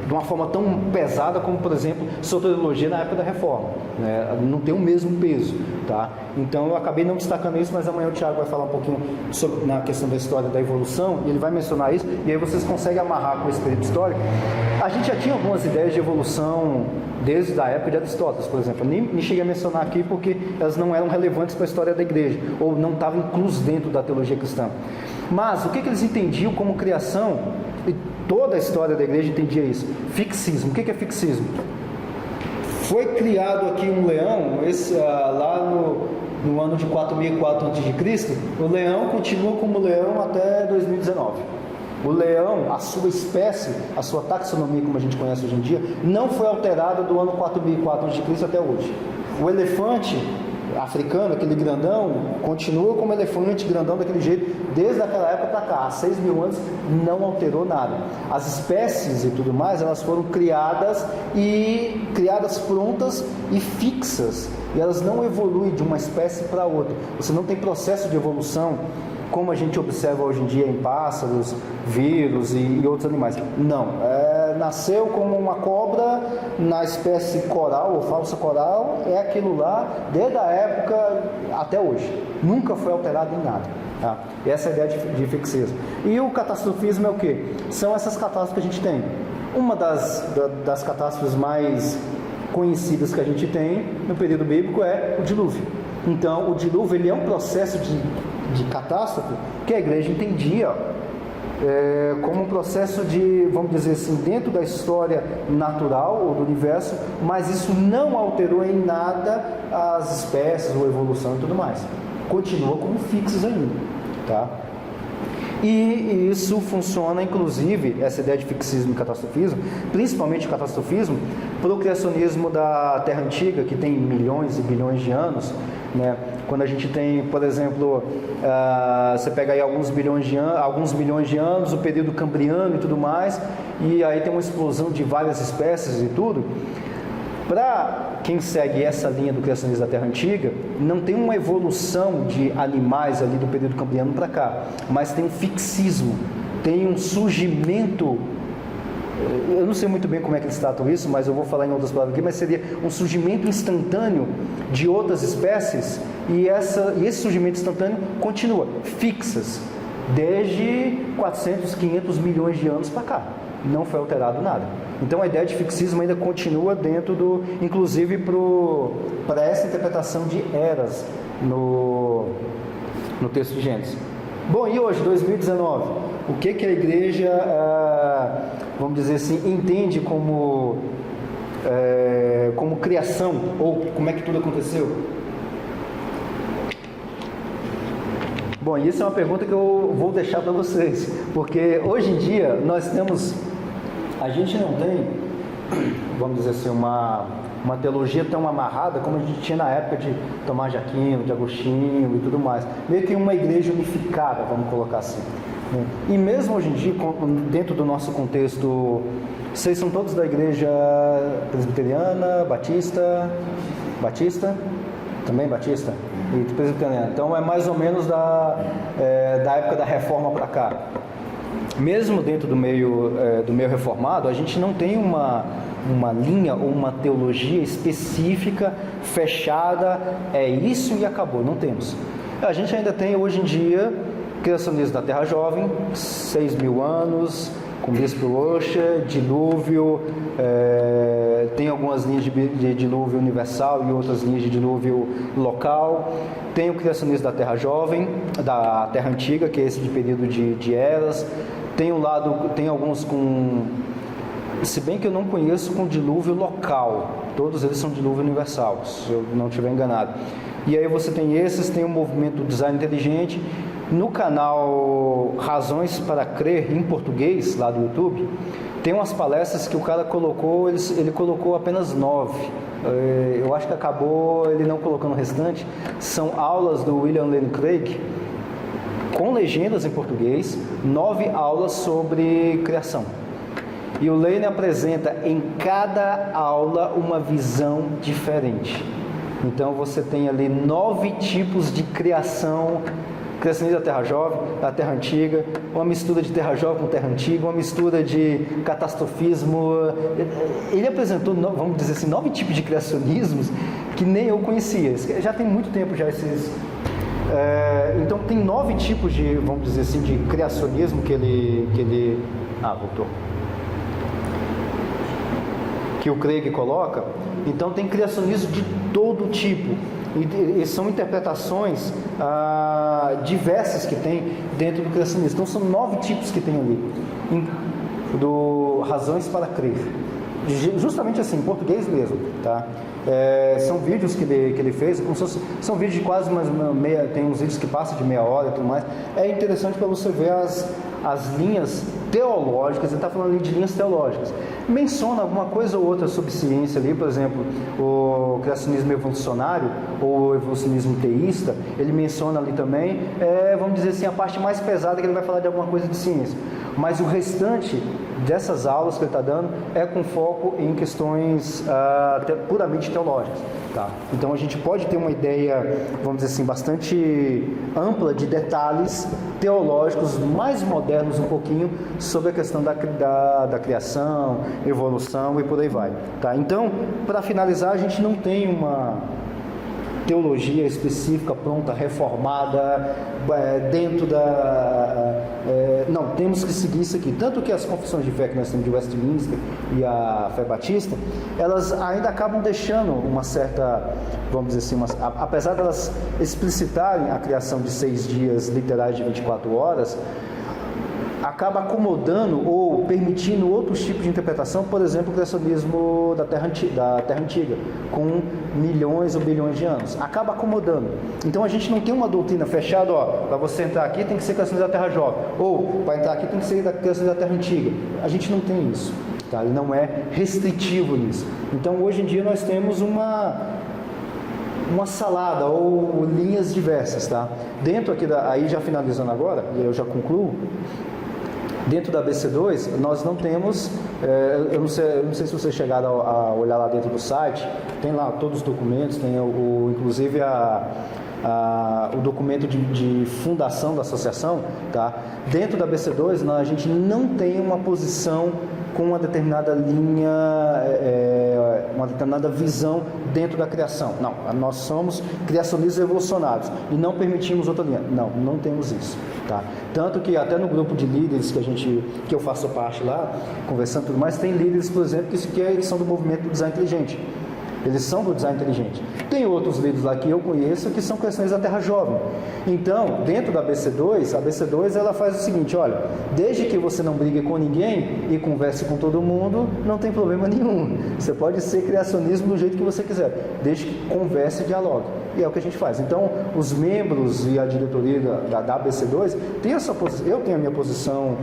de uma forma tão pesada como, por exemplo, soteriologia na época da Reforma, né? Não tem o mesmo peso, tá? Então eu acabei não destacando isso, mas amanhã o Tiago vai falar um pouquinho sobre, na questão da história da evolução, e ele vai mencionar isso, e aí vocês conseguem amarrar com esse período histórico. A gente já tinha algumas ideias de evolução desde a época de Aristóteles, por exemplo. Eu nem cheguei a mencionar aqui porque elas não eram relevantes para a história da igreja, ou não estavam inclusas dentro da teologia cristã. Mas o que eles entendiam como criação? E toda a história da igreja entendia isso. Fixismo. O que é fixismo? Foi criado aqui um leão, lá no ano de 4004 a.C., o leão continua como leão até 2019. O leão, a sua espécie, a sua taxonomia, como a gente conhece hoje em dia, não foi alterada do ano 4004 a.C. até hoje. O elefante africano, aquele grandão, continua como elefante grandão daquele jeito, desde aquela época para cá, há 6 mil anos, não alterou nada. As espécies e tudo mais, elas foram criadas prontas e fixas, e elas não evoluem de uma espécie para outra. Você não tem processo de evolução como a gente observa hoje em dia em pássaros, vírus e outros animais. Não, nasceu como uma cobra na espécie coral ou falsa coral, é aquilo lá desde a época até hoje, nunca foi alterado em nada, tá? Essa é a ideia de fixismo. E o catastrofismo é o que? São essas catástrofes que a gente tem. Uma das catástrofes mais conhecidas que a gente tem no período bíblico é o dilúvio. Então o dilúvio, ele é um processo de catástrofe que a igreja entendia como um processo de, vamos dizer assim, dentro da história natural ou do universo, mas isso não alterou em nada as espécies ou evolução e tudo mais, continua como fixos ainda, tá? E isso funciona, inclusive, essa ideia de fixismo e catastrofismo, principalmente o catastrofismo, para o criacionismo da Terra Antiga, que tem milhões e bilhões de anos, né? Quando a gente tem, por exemplo, você pega aí alguns milhões de anos, o período cambriano e tudo mais, e aí tem uma explosão de várias espécies e tudo. Para quem segue essa linha do criacionismo da Terra Antiga, não tem uma evolução de animais ali do período cambriano para cá, mas tem um fixismo, tem um surgimento. Eu não sei muito bem como é que eles tratam isso, mas eu vou falar em outras palavras aqui, mas seria um surgimento instantâneo de outras espécies, e esse surgimento instantâneo continua, fixas, desde 400, 500 milhões de anos para cá. Não foi alterado nada. Então a ideia de fixismo ainda continua dentro do, inclusive para essa interpretação de eras no texto de Gênesis. Bom, e hoje, 2019, o que a igreja, vamos dizer assim, entende como criação, ou como é que tudo aconteceu? Bom, isso é uma pergunta que eu vou deixar para vocês, porque hoje em dia a gente não tem, vamos dizer assim, uma teologia tão amarrada como a gente tinha na época de Tomás de Aquino, de Agostinho e tudo mais. Meio que uma igreja unificada, vamos colocar assim. E mesmo hoje em dia, dentro do nosso contexto, vocês são todos da igreja presbiteriana, batista, também batista? E presbiteriana. Então é mais ou menos da época da reforma para cá. Mesmo dentro do meio reformado, a gente não tem uma linha ou uma teologia específica, fechada, é isso e acabou, não temos. A gente ainda tem hoje em dia criacionismo da Terra Jovem, 6.000 anos, com Bispo Rocha, dilúvio, tem algumas linhas de dilúvio universal e outras linhas de dilúvio local. Tem o criacionismo da Terra Jovem, da Terra Antiga, que é esse de período de eras. Tem alguns com, se bem que eu não conheço, com dilúvio local. Todos eles são dilúvio universal, se eu não estiver enganado. E aí você tem tem o movimento do design inteligente. No canal Razões para Crer, em português, lá do YouTube, tem umas palestras que o cara colocou, ele colocou apenas 9. Eu acho que acabou ele não colocando o restante. São aulas do William Lane Craig, com legendas em português, 9 aulas sobre criação. E o Lane apresenta em cada aula uma visão diferente. Então você tem ali 9 tipos de criação da Terra Jovem, da Terra Antiga, uma mistura de Terra Jovem com Terra Antiga, uma mistura de catastrofismo. Ele apresentou, vamos dizer assim, 9 tipos de criacionismos que nem eu conhecia. Já tem muito tempo já esses. Então tem 9 tipos de, vamos dizer assim, de criacionismo que ele voltou. Que o Craig coloca. Então tem criacionismo de todo tipo. E são interpretações diversas que tem dentro do criacionismo. Então são 9 tipos que tem ali, do Razões para Crer, justamente assim, em português mesmo, tá? São vídeos que ele fez, são vídeos de quase tem uns vídeos que passam de meia hora e tudo mais. É interessante para você ver as linhas teológicas. Ele está falando ali de linhas teológicas, menciona alguma coisa ou outra sobre ciência ali, por exemplo, o criacionismo evolucionário ou o evolucionismo teísta, ele menciona ali também, vamos dizer assim, a parte mais pesada, que ele vai falar de alguma coisa de ciência, mas o restante dessas aulas que ele está dando é com foco em questões puramente teológicas, tá? Então a gente pode ter uma ideia, vamos dizer assim, bastante ampla de detalhes teológicos mais modernos um pouquinho sobre a questão da criação, evolução e por aí vai, tá? Então, para finalizar, a gente não tem uma teologia específica, pronta, reformada, dentro não, temos que seguir isso aqui. Tanto que as confissões de fé que nós temos de Westminster e a fé batista, elas ainda acabam deixando uma certa, vamos dizer assim, apesar de elas explicitarem a criação de 6 dias literais de 24 horas, acaba acomodando ou permitindo outros tipos de interpretação, por exemplo, o criacionismo da Terra Antiga, com milhões ou bilhões de anos. Acaba acomodando. Então a gente não tem uma doutrina fechada, para você entrar aqui tem que ser criacionismo da Terra Jovem, ou para entrar aqui tem que ser criacionismo da Terra Antiga. A gente não tem isso, tá? Ele não é restritivo nisso. Então hoje em dia nós temos uma salada ou linhas diversas, tá? Dentro aqui, aí já finalizando agora, e eu já concluo, dentro da BC2 nós não temos, eu não sei se vocês chegaram a olhar lá dentro do site, tem lá todos os documentos, tem inclusive o documento de fundação da associação, tá? Dentro da BC2 a gente não tem uma posição com uma determinada linha, uma determinada visão dentro da criação. Não, nós somos criacionistas evolucionários e não permitimos outra linha. Não temos isso, tá? Tanto que até no grupo de líderes que eu faço parte lá, conversando e tudo mais, tem líderes, por exemplo, que eles são do movimento do design inteligente. Eles são do design inteligente. Tem outros líderes lá que eu conheço que são criações da Terra Jovem. Então, dentro da BC2, a BC2 ela faz o seguinte, olha, desde que você não brigue com ninguém e converse com todo mundo, não tem problema nenhum. Você pode ser criacionismo do jeito que você quiser, desde que converse e dialogue. E é o que a gente faz. Então, os membros e a diretoria da BC2 tem essa posição. Eu tenho a minha posição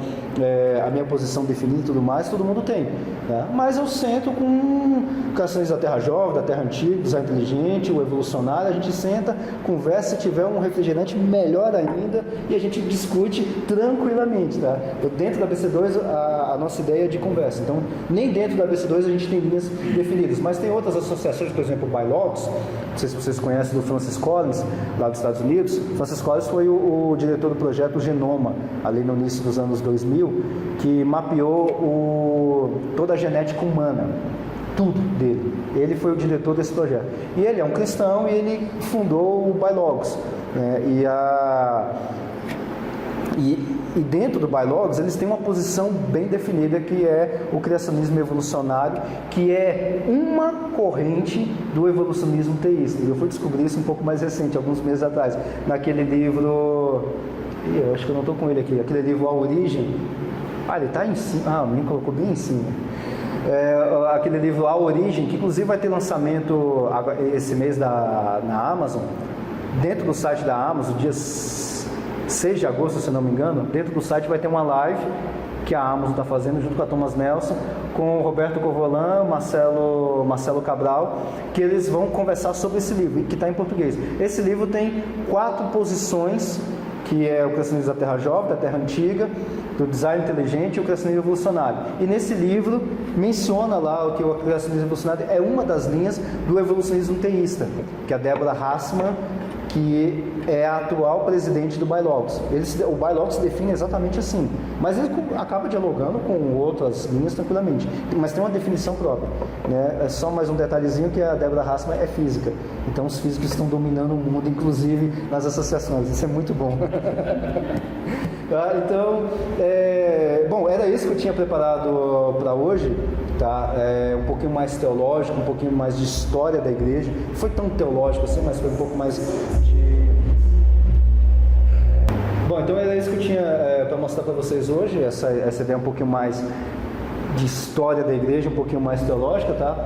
definida e tudo mais, todo mundo tem, né? Mas eu sento com criações da Terra Jovem, da Terra Antiga, design inteligente, o evolucionário, a gente senta, conversa, se tiver um refrigerante, melhor ainda, e a gente discute tranquilamente, tá? Dentro da BC2, a nossa ideia é de conversa. Então, nem dentro da BC2 a gente tem linhas definidas, mas tem outras associações, por exemplo, o ByLogs, não sei se vocês conhecem, do Francis Collins, lá dos Estados Unidos. Francis Collins foi o diretor do projeto Genoma, ali no início dos anos 2000, que mapeou toda a genética humana, tudo dele. Ele foi o diretor desse projeto. E ele é um cristão e ele fundou o ByLogs, né? E dentro do ByLogs eles têm uma posição bem definida, que é o criacionismo evolucionário, que é uma corrente do evolucionismo teísta. E eu fui descobrir isso um pouco mais recente, alguns meses atrás, naquele livro, eu acho que eu não estou com ele aqui, aquele livro A Origem. Ele está em cima, o menino colocou bem em cima. Aquele livro A Origem, que inclusive vai ter lançamento esse mês na Amazon, dentro do site da Amazon, dia 6 de agosto, se não me engano. Dentro do site vai ter uma live que a Amazon está fazendo junto com a Thomas Nelson, com o Roberto Covolan, Marcelo Cabral, que eles vão conversar sobre esse livro, que está em português. Esse livro tem 4 posições, que é o criacionismo da Terra Jovem, da Terra Antiga, do design inteligente e o criacionismo evolucionário. E nesse livro menciona lá que o criacionismo evolucionário é uma das linhas do evolucionismo teísta, que a Deborah Hassman, que é a atual presidente do ByLogs. O ByLogs se define exatamente assim, mas ele acaba dialogando com outras linhas tranquilamente, mas tem uma definição própria, né? É só mais um detalhezinho, que a Deborah Hassman é física, então os físicos estão dominando o mundo, inclusive nas associações. Isso é muito bom. Então, bom, era isso que eu tinha preparado para hoje, tá? Um pouquinho mais teológico, um pouquinho mais de história da igreja. Não foi tão teológico assim, mas foi um pouco mais de... Bom, então era isso que eu tinha para mostrar para vocês hoje, essa ideia um pouquinho mais de história da igreja, um pouquinho mais teológica, tá?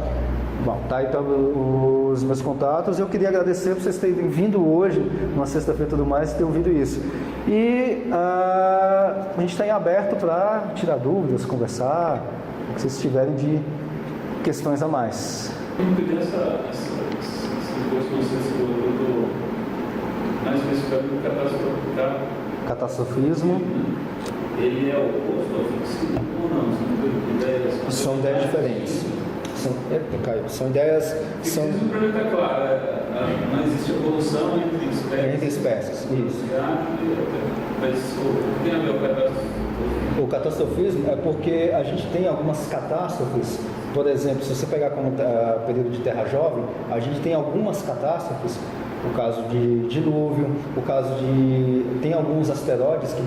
Bom, tá, então os meus contatos. Eu queria agradecer por vocês terem vindo hoje, numa sexta-feira e tudo mais, ter ouvido isso. E a gente está em aberto para tirar dúvidas, conversar, o que vocês tiverem de questões a mais. Eu queria esse curso, não sei se eu mais especificamente do catastrofismo. Ele é oposto ao fixismo ou não? São ideias diferentes. São ideias. Fixismo, para mim, está claro. Não existe evolução entre espécies. Isso. Mas o que tem a ver com o catastrofismo? O catastrofismo é porque a gente tem algumas catástrofes. Por exemplo, se você pegar como período de Terra Jovem, a gente tem algumas catástrofes. O caso de dilúvio, o caso de... Tem alguns asteroides que...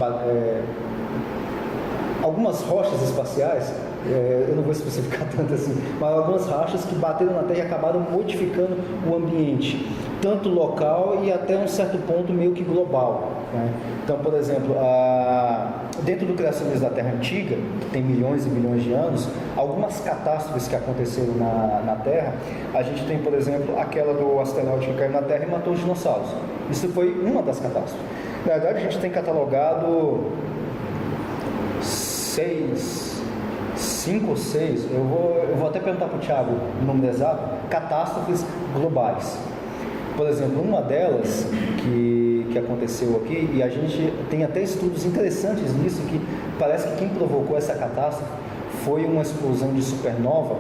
algumas rochas espaciais, eu não vou especificar tanto assim, mas algumas rochas que bateram na Terra e acabaram modificando o ambiente, tanto local e até um certo ponto meio que global. né? Então, por exemplo, dentro do criacionismo da Terra Antiga, que tem milhões e milhões de anos, algumas catástrofes que aconteceram na Terra, a gente tem, por exemplo, aquela do asteroide que caiu na Terra e matou os dinossauros. Isso foi uma das catástrofes. Na verdade, a gente tem catalogado 5 ou 6, eu vou até perguntar para o Thiago o número exato, catástrofes globais. Por exemplo, uma delas que aconteceu aqui, e a gente tem até estudos interessantes nisso, que parece que quem provocou essa catástrofe foi uma explosão de supernova,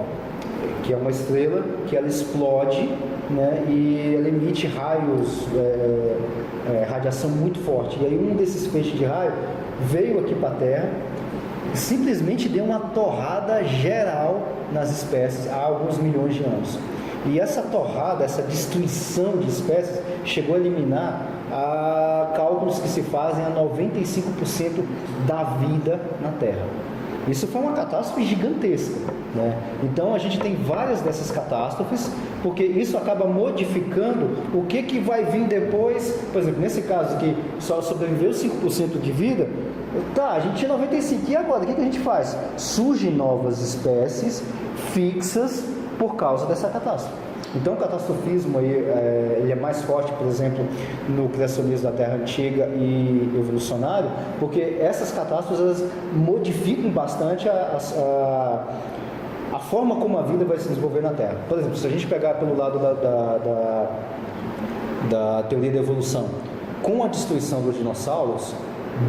que é uma estrela que ela explode, né, e ela emite raios, radiação muito forte. E aí um desses feixes de raio veio aqui para a Terra e simplesmente deu uma torrada geral nas espécies há alguns milhões de anos. E essa torrada, essa destruição de espécies chegou a eliminar cálculos que se fazem a 95% da vida na Terra. Isso foi uma catástrofe gigantesca, né? Então a gente tem várias dessas catástrofes, porque isso acaba modificando o que vai vir depois. Por exemplo, nesse caso aqui, só sobreviveu 5% de vida. Tá, a gente tinha 95%, e agora? O que a gente faz? Surgem novas espécies fixas por causa dessa catástrofe. Então o catastrofismo aí, ele é mais forte, por exemplo, no criacionismo da Terra Antiga e evolucionário, porque essas catástrofes elas modificam bastante a forma como a vida vai se desenvolver na Terra. Por exemplo, se a gente pegar pelo lado da teoria da evolução, com a destruição dos dinossauros,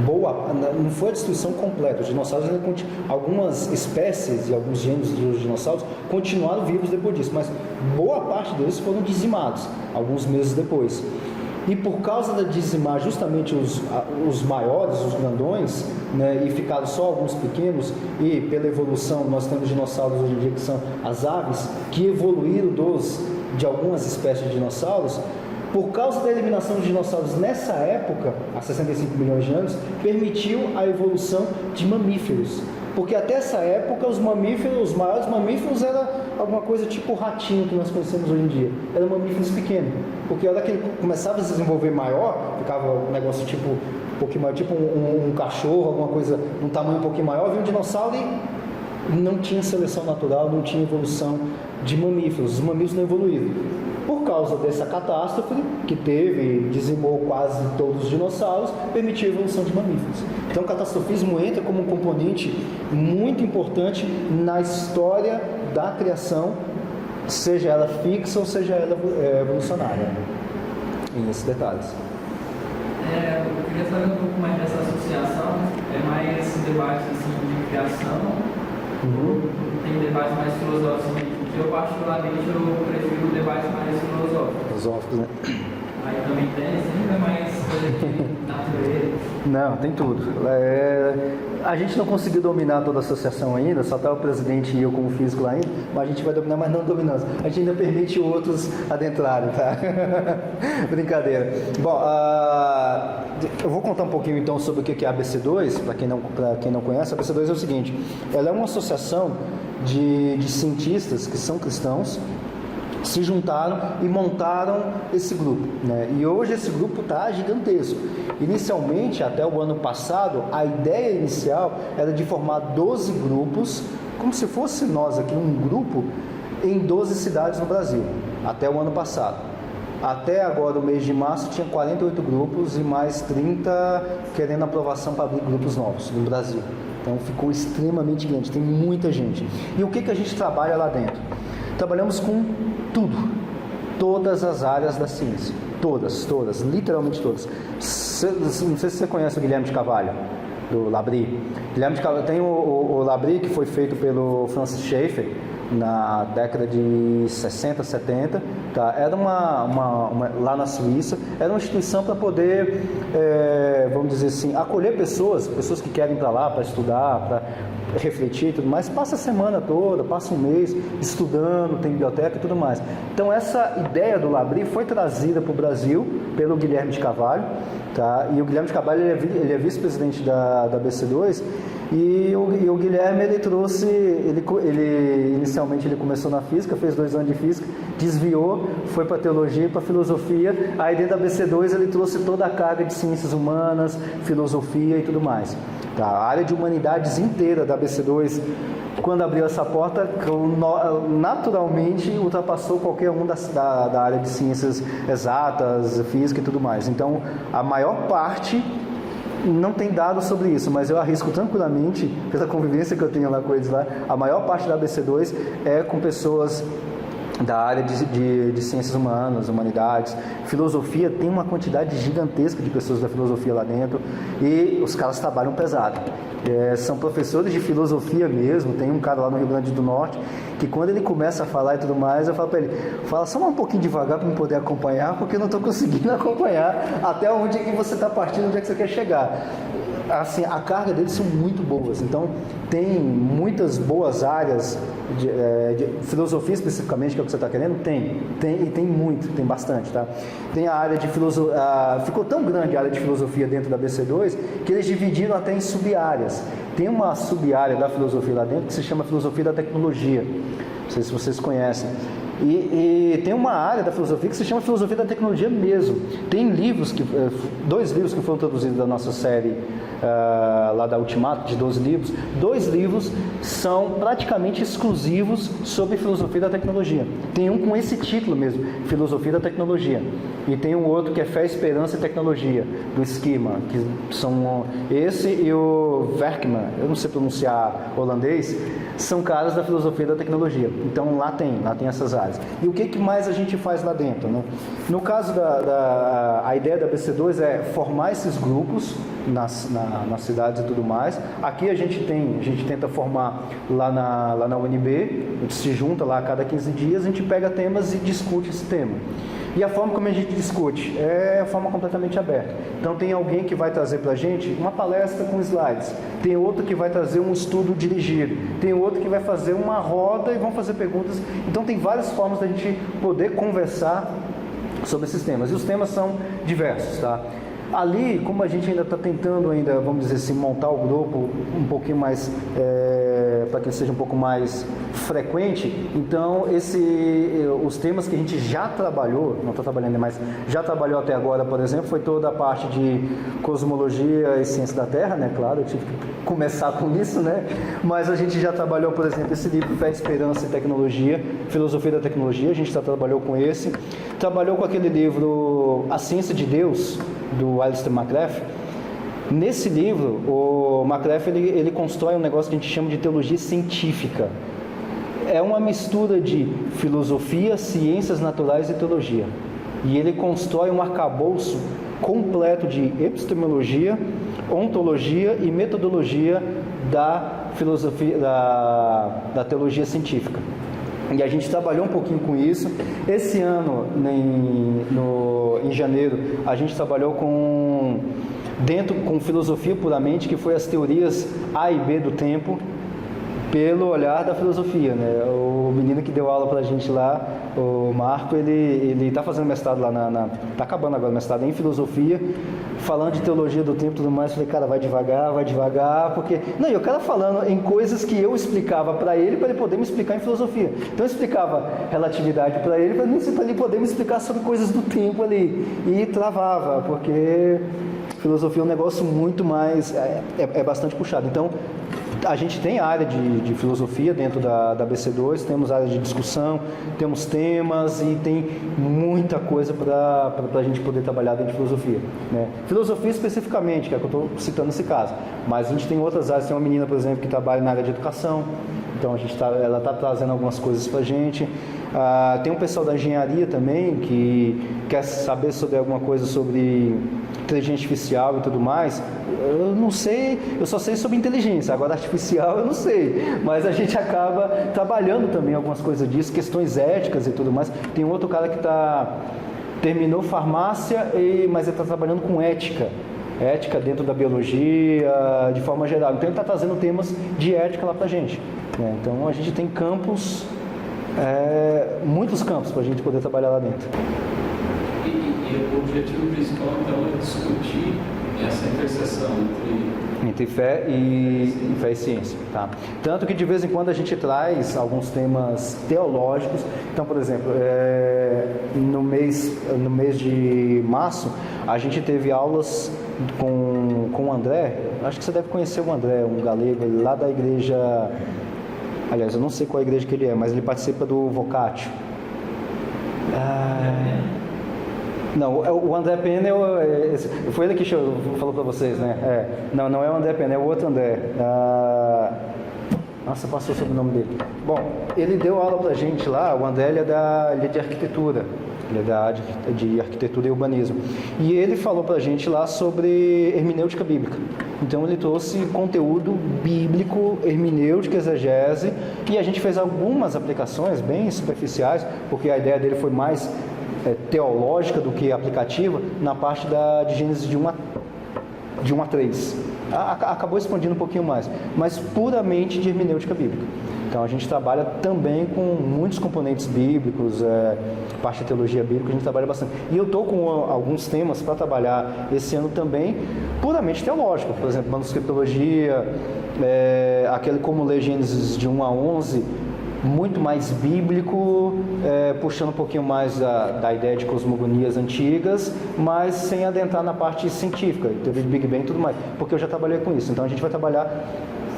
não foi a destruição completa. Os dinossauros, algumas espécies e alguns gêneros dos dinossauros continuaram vivos depois disso, mas boa parte deles foram dizimados alguns meses depois. E por causa de dizimar justamente os maiores, os grandões, né, e ficaram só alguns pequenos, e pela evolução nós temos dinossauros hoje em dia que são as aves, que evoluíram de algumas espécies de dinossauros. Por causa da eliminação dos dinossauros nessa época, há 65 milhões de anos, permitiu a evolução de mamíferos. Porque até essa época os maiores mamíferos eram alguma coisa tipo o ratinho que nós conhecemos hoje em dia. Eram mamíferos pequenos. Porque a hora que ele começava a se desenvolver maior, ficava um negócio tipo um pouquinho maior, tipo um cachorro, alguma coisa um tamanho um pouquinho maior, vinha um dinossauro e não tinha seleção natural, não tinha evolução de mamíferos. Os mamíferos não evoluíram. Por causa dessa catástrofe que teve, dizimou quase todos os dinossauros, permitiu a evolução de mamíferos. Então o catastrofismo entra como um componente muito importante na história da criação, seja ela fixa ou seja ela evolucionária. E esses detalhes. Eu queria saber um pouco mais dessa associação, mais debates assim, de criação, tem debates mais filosóficos. Eu particularmente prefiro debates mais filosóficos. Né? Aí também tem, sempre mais coisa de natureza. Não, tem tudo. A gente não conseguiu dominar toda a associação ainda, só está o presidente e eu como físico lá ainda, mas a gente vai dominar, mas não dominamos. A gente ainda permite outros adentrarem, tá? Brincadeira. Bom, eu vou contar um pouquinho então sobre o que é a ABC2, para quem não conhece. A ABC2 é o seguinte, ela é uma associação de cientistas que são cristãos, se juntaram e montaram esse grupo, né? E hoje esse grupo está gigantesco. Inicialmente, até o ano passado, a ideia inicial era de formar 12 grupos, como se fosse nós aqui um grupo, em 12 cidades no Brasil, até o ano passado. Até agora, o mês de março, tinha 48 grupos e mais 30 querendo aprovação para abrir grupos novos no Brasil. Então ficou extremamente grande, tem muita gente. E o que a gente trabalha lá dentro? Trabalhamos com tudo, todas as áreas da ciência, todas, literalmente todas. Não sei se você conhece o Guilherme de Carvalho, do Labrie. Guilherme de Carvalho, tem o Labrie, que foi feito pelo Francis Schaeffer na década de 60, 70, tá? Era lá na Suíça, era uma instituição para poder, vamos dizer assim, acolher pessoas que querem ir para lá para estudar, para refletir e tudo mais, passa a semana toda, passa um mês estudando, tem biblioteca e tudo mais. Então essa ideia do Labrie foi trazida para o Brasil pelo Guilherme de Carvalho, Tá? E o Guilherme de Carvalho ele é vice-presidente da BC2, e o Guilherme ele trouxe, inicialmente ele começou na física, fez 2 anos de física, desviou, foi para teologia e para filosofia. Aí dentro da BC2 ele trouxe toda a carga de ciências humanas, filosofia e tudo mais. Tá? A área de humanidades inteira da BC2, quando abriu essa porta, naturalmente ultrapassou qualquer um da área de ciências exatas, física e tudo mais. Então, a maior parte não tem dados sobre isso, mas eu arrisco tranquilamente, pela convivência que eu tenho lá com eles lá, a maior parte da BC2 é com pessoas da área de ciências humanas, humanidades, filosofia. Tem uma quantidade gigantesca de pessoas da filosofia lá dentro, e os caras trabalham pesado. São professores de filosofia mesmo. Tem um cara lá no Rio Grande do Norte que, quando ele começa a falar e tudo mais, eu falo para ele: fala só um pouquinho devagar para eu poder acompanhar, porque eu não estou conseguindo acompanhar até onde é que você está partindo, onde é que você quer chegar. Assim, a carga deles são muito boas. Então, tem muitas boas áreas de filosofia especificamente, que é o que você está querendo. Tem bastante, tá? Tem a área de filosofia, ficou tão grande a área de filosofia dentro da BC2 que eles dividiram até em sub-áreas. Tem uma sub-área da filosofia lá dentro que se chama filosofia da tecnologia. Não sei se vocês conhecem. E tem uma área da filosofia que se chama filosofia da tecnologia mesmo. Tem livros, 2 livros que foram traduzidos da nossa série lá da Ultimato, de 12 livros. 2 livros são praticamente exclusivos sobre filosofia da tecnologia. Tem um com esse título mesmo, Filosofia da Tecnologia. E tem um outro que é Fé, Esperança e Tecnologia, do Schema, que são esse e o Werkman, eu não sei pronunciar holandês, são caras da filosofia da tecnologia. Então lá tem essas áreas. E o que mais a gente faz lá dentro, né? No caso a ideia da BC2 é formar esses grupos nas cidades e tudo mais. Aqui a gente tenta formar lá na UNB, a gente se junta lá a cada 15 dias, a gente pega temas e discute esse tema. E a forma como a gente discute é a forma completamente aberta. Então tem alguém que vai trazer para a gente uma palestra com slides, tem outro que vai trazer um estudo dirigido, tem outro que vai fazer uma roda e vão fazer perguntas. Então tem várias formas da gente poder conversar sobre esses temas, e os temas são diversos, tá? Ali, como a gente ainda está tentando vamos dizer assim, montar o grupo um pouquinho mais, para que ele seja um pouco mais frequente, então os temas que a gente já trabalhou, não está trabalhando mais, já trabalhou até agora, por exemplo, foi toda a parte de cosmologia e ciência da Terra, né? Claro, eu tive que começar com isso, né? Mas a gente já trabalhou, por exemplo, esse livro Fé, Esperança e Tecnologia, Filosofia da Tecnologia, a gente já trabalhou com esse. Trabalhou com aquele livro A Ciência de Deus, do Alistair McGrath. Nesse livro, o McGrath ele constrói um negócio que a gente chama de teologia científica. É uma mistura de filosofia, ciências naturais e teologia. E ele constrói um arcabouço completo de epistemologia, ontologia e metodologia da filosofia, da teologia científica. E a gente trabalhou um pouquinho com isso. Esse ano, em janeiro, a gente trabalhou com filosofia puramente, que foi as teorias A e B do tempo, pelo olhar da filosofia, né? O menino que deu aula pra gente lá, o Marco, ele tá fazendo mestrado lá tá acabando agora o mestrado em filosofia, falando de teologia do tempo e tudo mais. Falei, cara, vai devagar, porque... Não, e o cara falando em coisas que eu explicava para ele poder me explicar em filosofia. Então eu explicava relatividade para ele poder me explicar sobre coisas do tempo ali. E travava, porque filosofia é um negócio muito mais... é bastante puxado. Então, a gente tem área de filosofia dentro da BC2, temos área de discussão, temos temas e tem muita coisa para a gente poder trabalhar dentro de filosofia, né? Filosofia especificamente, que é o que eu estou citando nesse caso, mas a gente tem outras áreas. Tem uma menina, por exemplo, que trabalha na área de educação, então ela está trazendo algumas coisas para a gente. Tem um pessoal da engenharia também que quer saber sobre alguma coisa sobre inteligência artificial e tudo mais. Eu não sei, eu só sei sobre inteligência, agora artificial eu não sei, mas a gente acaba trabalhando também algumas coisas disso, questões éticas e tudo mais. Tem um outro cara que terminou farmácia, mas ele está trabalhando com ética dentro da biologia, de forma geral. Então ele está trazendo temas de ética lá para a gente, né? Então a gente tem campos, muitos campos para a gente poder trabalhar lá dentro. E E o objetivo principal, então, é discutir essa interseção entre fé e ciência, tá? Tanto que de vez em quando a gente traz alguns temas teológicos. Então, por exemplo, no mês de março a gente teve aulas com o André. Acho que você deve conhecer o André, um galego lá da igreja. Aliás, eu não sei qual a igreja que ele é, mas ele participa do Vocatio. Não, o André Pena foi ele que falou para vocês, né? Não é o André Pena, é o outro André. Nossa, passou sobre o nome dele. Bom, ele deu aula pra gente lá. O André ele é de arquitetura, ele é da área de arquitetura e urbanismo. E ele falou pra gente lá sobre hermenêutica bíblica. Então ele trouxe conteúdo bíblico, hermenêutica, exegese, e a gente fez algumas aplicações bem superficiais, porque a ideia dele foi mais teológica do que aplicativa, na parte de Gênesis de 1 a 3. Acabou expandindo um pouquinho mais, mas puramente de hermenêutica bíblica. Então a gente trabalha também com muitos componentes bíblicos, parte de teologia bíblica, a gente trabalha bastante. E eu estou com alguns temas para trabalhar esse ano também, puramente teológico, por exemplo, manuscritologia, aquele como ler Gênesis de 1 a 11, muito mais bíblico, puxando um pouquinho mais da ideia de cosmogonias antigas, mas sem adentrar na parte científica, teoria de Big Bang e tudo mais, porque eu já trabalhei com isso. Então a gente vai trabalhar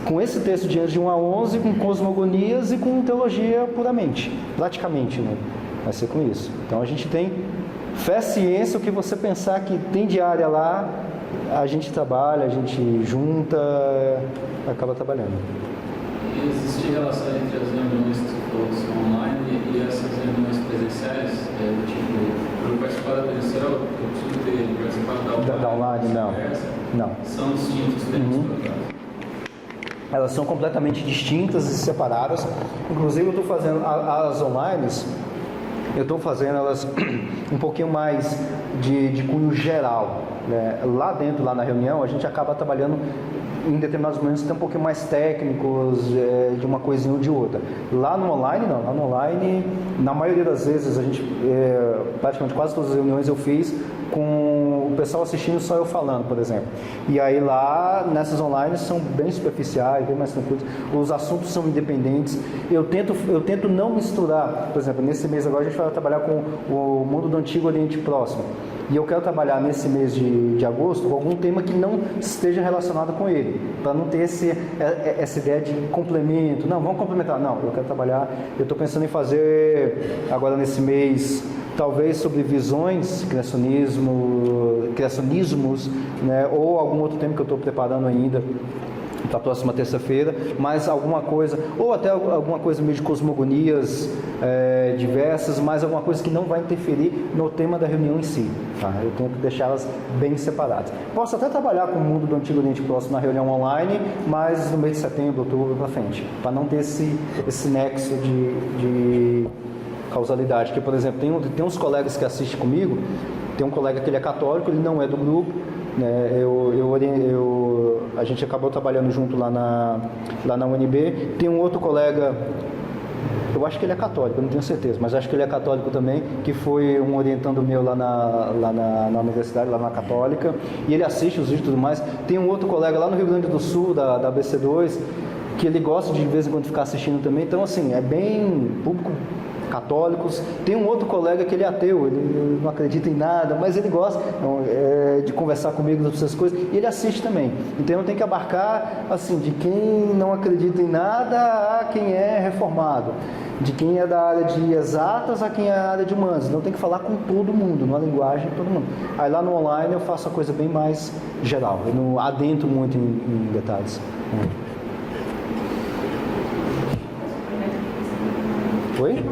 com esse texto de Gênesis de 1 a 11, com cosmogonias e com teologia puramente, praticamente, né? Vai ser com isso. Então a gente tem fé, ciência, o que você pensar que tem de área lá, a gente trabalha, a gente junta, acaba trabalhando. Existe relação entre as reuniões que você falou que são online e essas reuniões presenciais? Para eu participar da presencial, eu preciso participar da online? Não. São distintos temas, por acaso? Elas são completamente distintas e separadas. Inclusive eu estou fazendo as online, eu estou fazendo elas um pouquinho mais de cunho geral, né? Lá dentro, lá na reunião, a gente acaba trabalhando em determinados momentos tem um pouquinho mais técnicos, de uma coisinha ou de outra. Lá no online, não. Lá no online, na maioria das vezes, a gente, praticamente quase todas as reuniões eu fiz com o pessoal assistindo, só eu falando, por exemplo. E aí lá, nessas online, são bem superficiais, bem mais tranquilos. Os assuntos são independentes. Eu tento não misturar. Por exemplo, nesse mês agora a gente vai trabalhar com o mundo do Antigo Oriente Próximo. E eu quero trabalhar nesse mês de agosto com algum tema que não esteja relacionado com ele, para não ter essa ideia de complemento. Não, vamos complementar. Não, eu quero trabalhar, eu estou pensando em fazer agora nesse mês, talvez sobre visões, criacionismos, né, ou algum outro tema que eu estou preparando ainda para a próxima terça-feira, mas alguma coisa, ou até alguma coisa meio de cosmogonias diversas, mas alguma coisa que não vai interferir no tema da reunião em si, tá? Eu tento deixá-las bem separadas. Posso até trabalhar com o mundo do Antigo Oriente Próximo na reunião online, mas no mês de setembro, outubro para frente, para não ter esse nexo de causalidade. Que, por exemplo, tem uns colegas que assistem comigo, tem um colega que ele é católico, ele não é do grupo, né? A gente acabou trabalhando junto lá na UNB. Tem um outro colega, eu acho que ele é católico, eu não tenho certeza, mas acho que ele é católico também, que foi um orientando meu lá na universidade, lá na Católica, e ele assiste os vídeos e tudo mais. Tem um outro colega lá no Rio Grande do Sul, da ABC2, que ele gosta de vez em quando ficar assistindo também. Então, assim, é bem público, católicos. Tem um outro colega que ele é ateu, ele não acredita em nada, mas ele gosta de conversar comigo sobre essas coisas, e ele assiste também. Então eu tenho que abarcar, assim, de quem não acredita em nada a quem é reformado, de quem é da área de exatas a quem é da área de humanas. Então eu tenho que falar com todo mundo, numa linguagem de todo mundo. Aí lá no online eu faço a coisa bem mais geral, eu não adentro muito em detalhes. Oi?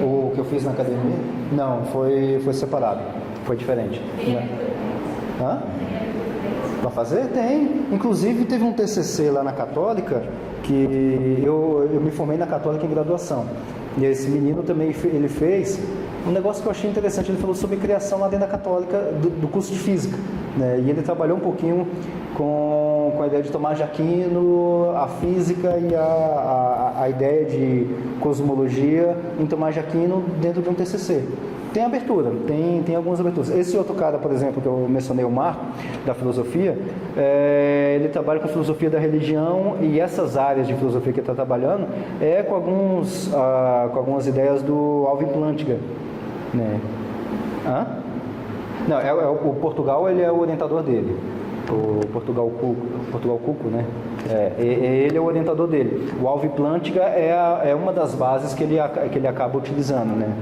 O que eu fiz na academia? Não, foi separado, foi diferente. Hã? Para fazer? Tem. Inclusive teve um TCC lá na Católica, que eu me formei na Católica em graduação. E esse menino também, ele fez um negócio que eu achei interessante. Ele falou sobre criação lá dentro da Católica, do curso de Física, né? E ele trabalhou um pouquinho com a ideia de Tomás de Aquino, a física e a ideia de cosmologia em Tomás de Aquino dentro de um TCC. Tem abertura, tem algumas aberturas. Esse outro cara, por exemplo, que eu mencionei, o Marco, da filosofia, ele trabalha com filosofia da religião, e essas áreas de filosofia que ele está trabalhando com algumas ideias do Alvin Plantinga, né? Hã? Não, o Portugal, ele é o orientador dele. O Portugal Cuco, né? Ele é o orientador dele. O Alvin Plantinga é uma das bases que ele acaba utilizando, né?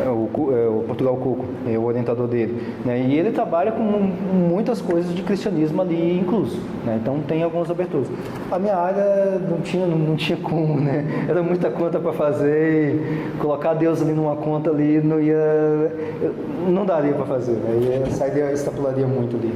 O Portugal Cuco, é o orientador dele, né? E ele trabalha com muitas coisas de cristianismo ali incluso, né? Então tem algumas aberturas. A minha área não tinha como, né? Era muita conta para fazer, e colocar Deus ali numa conta ali não daria para fazer, né? Extrapolaria muito ali.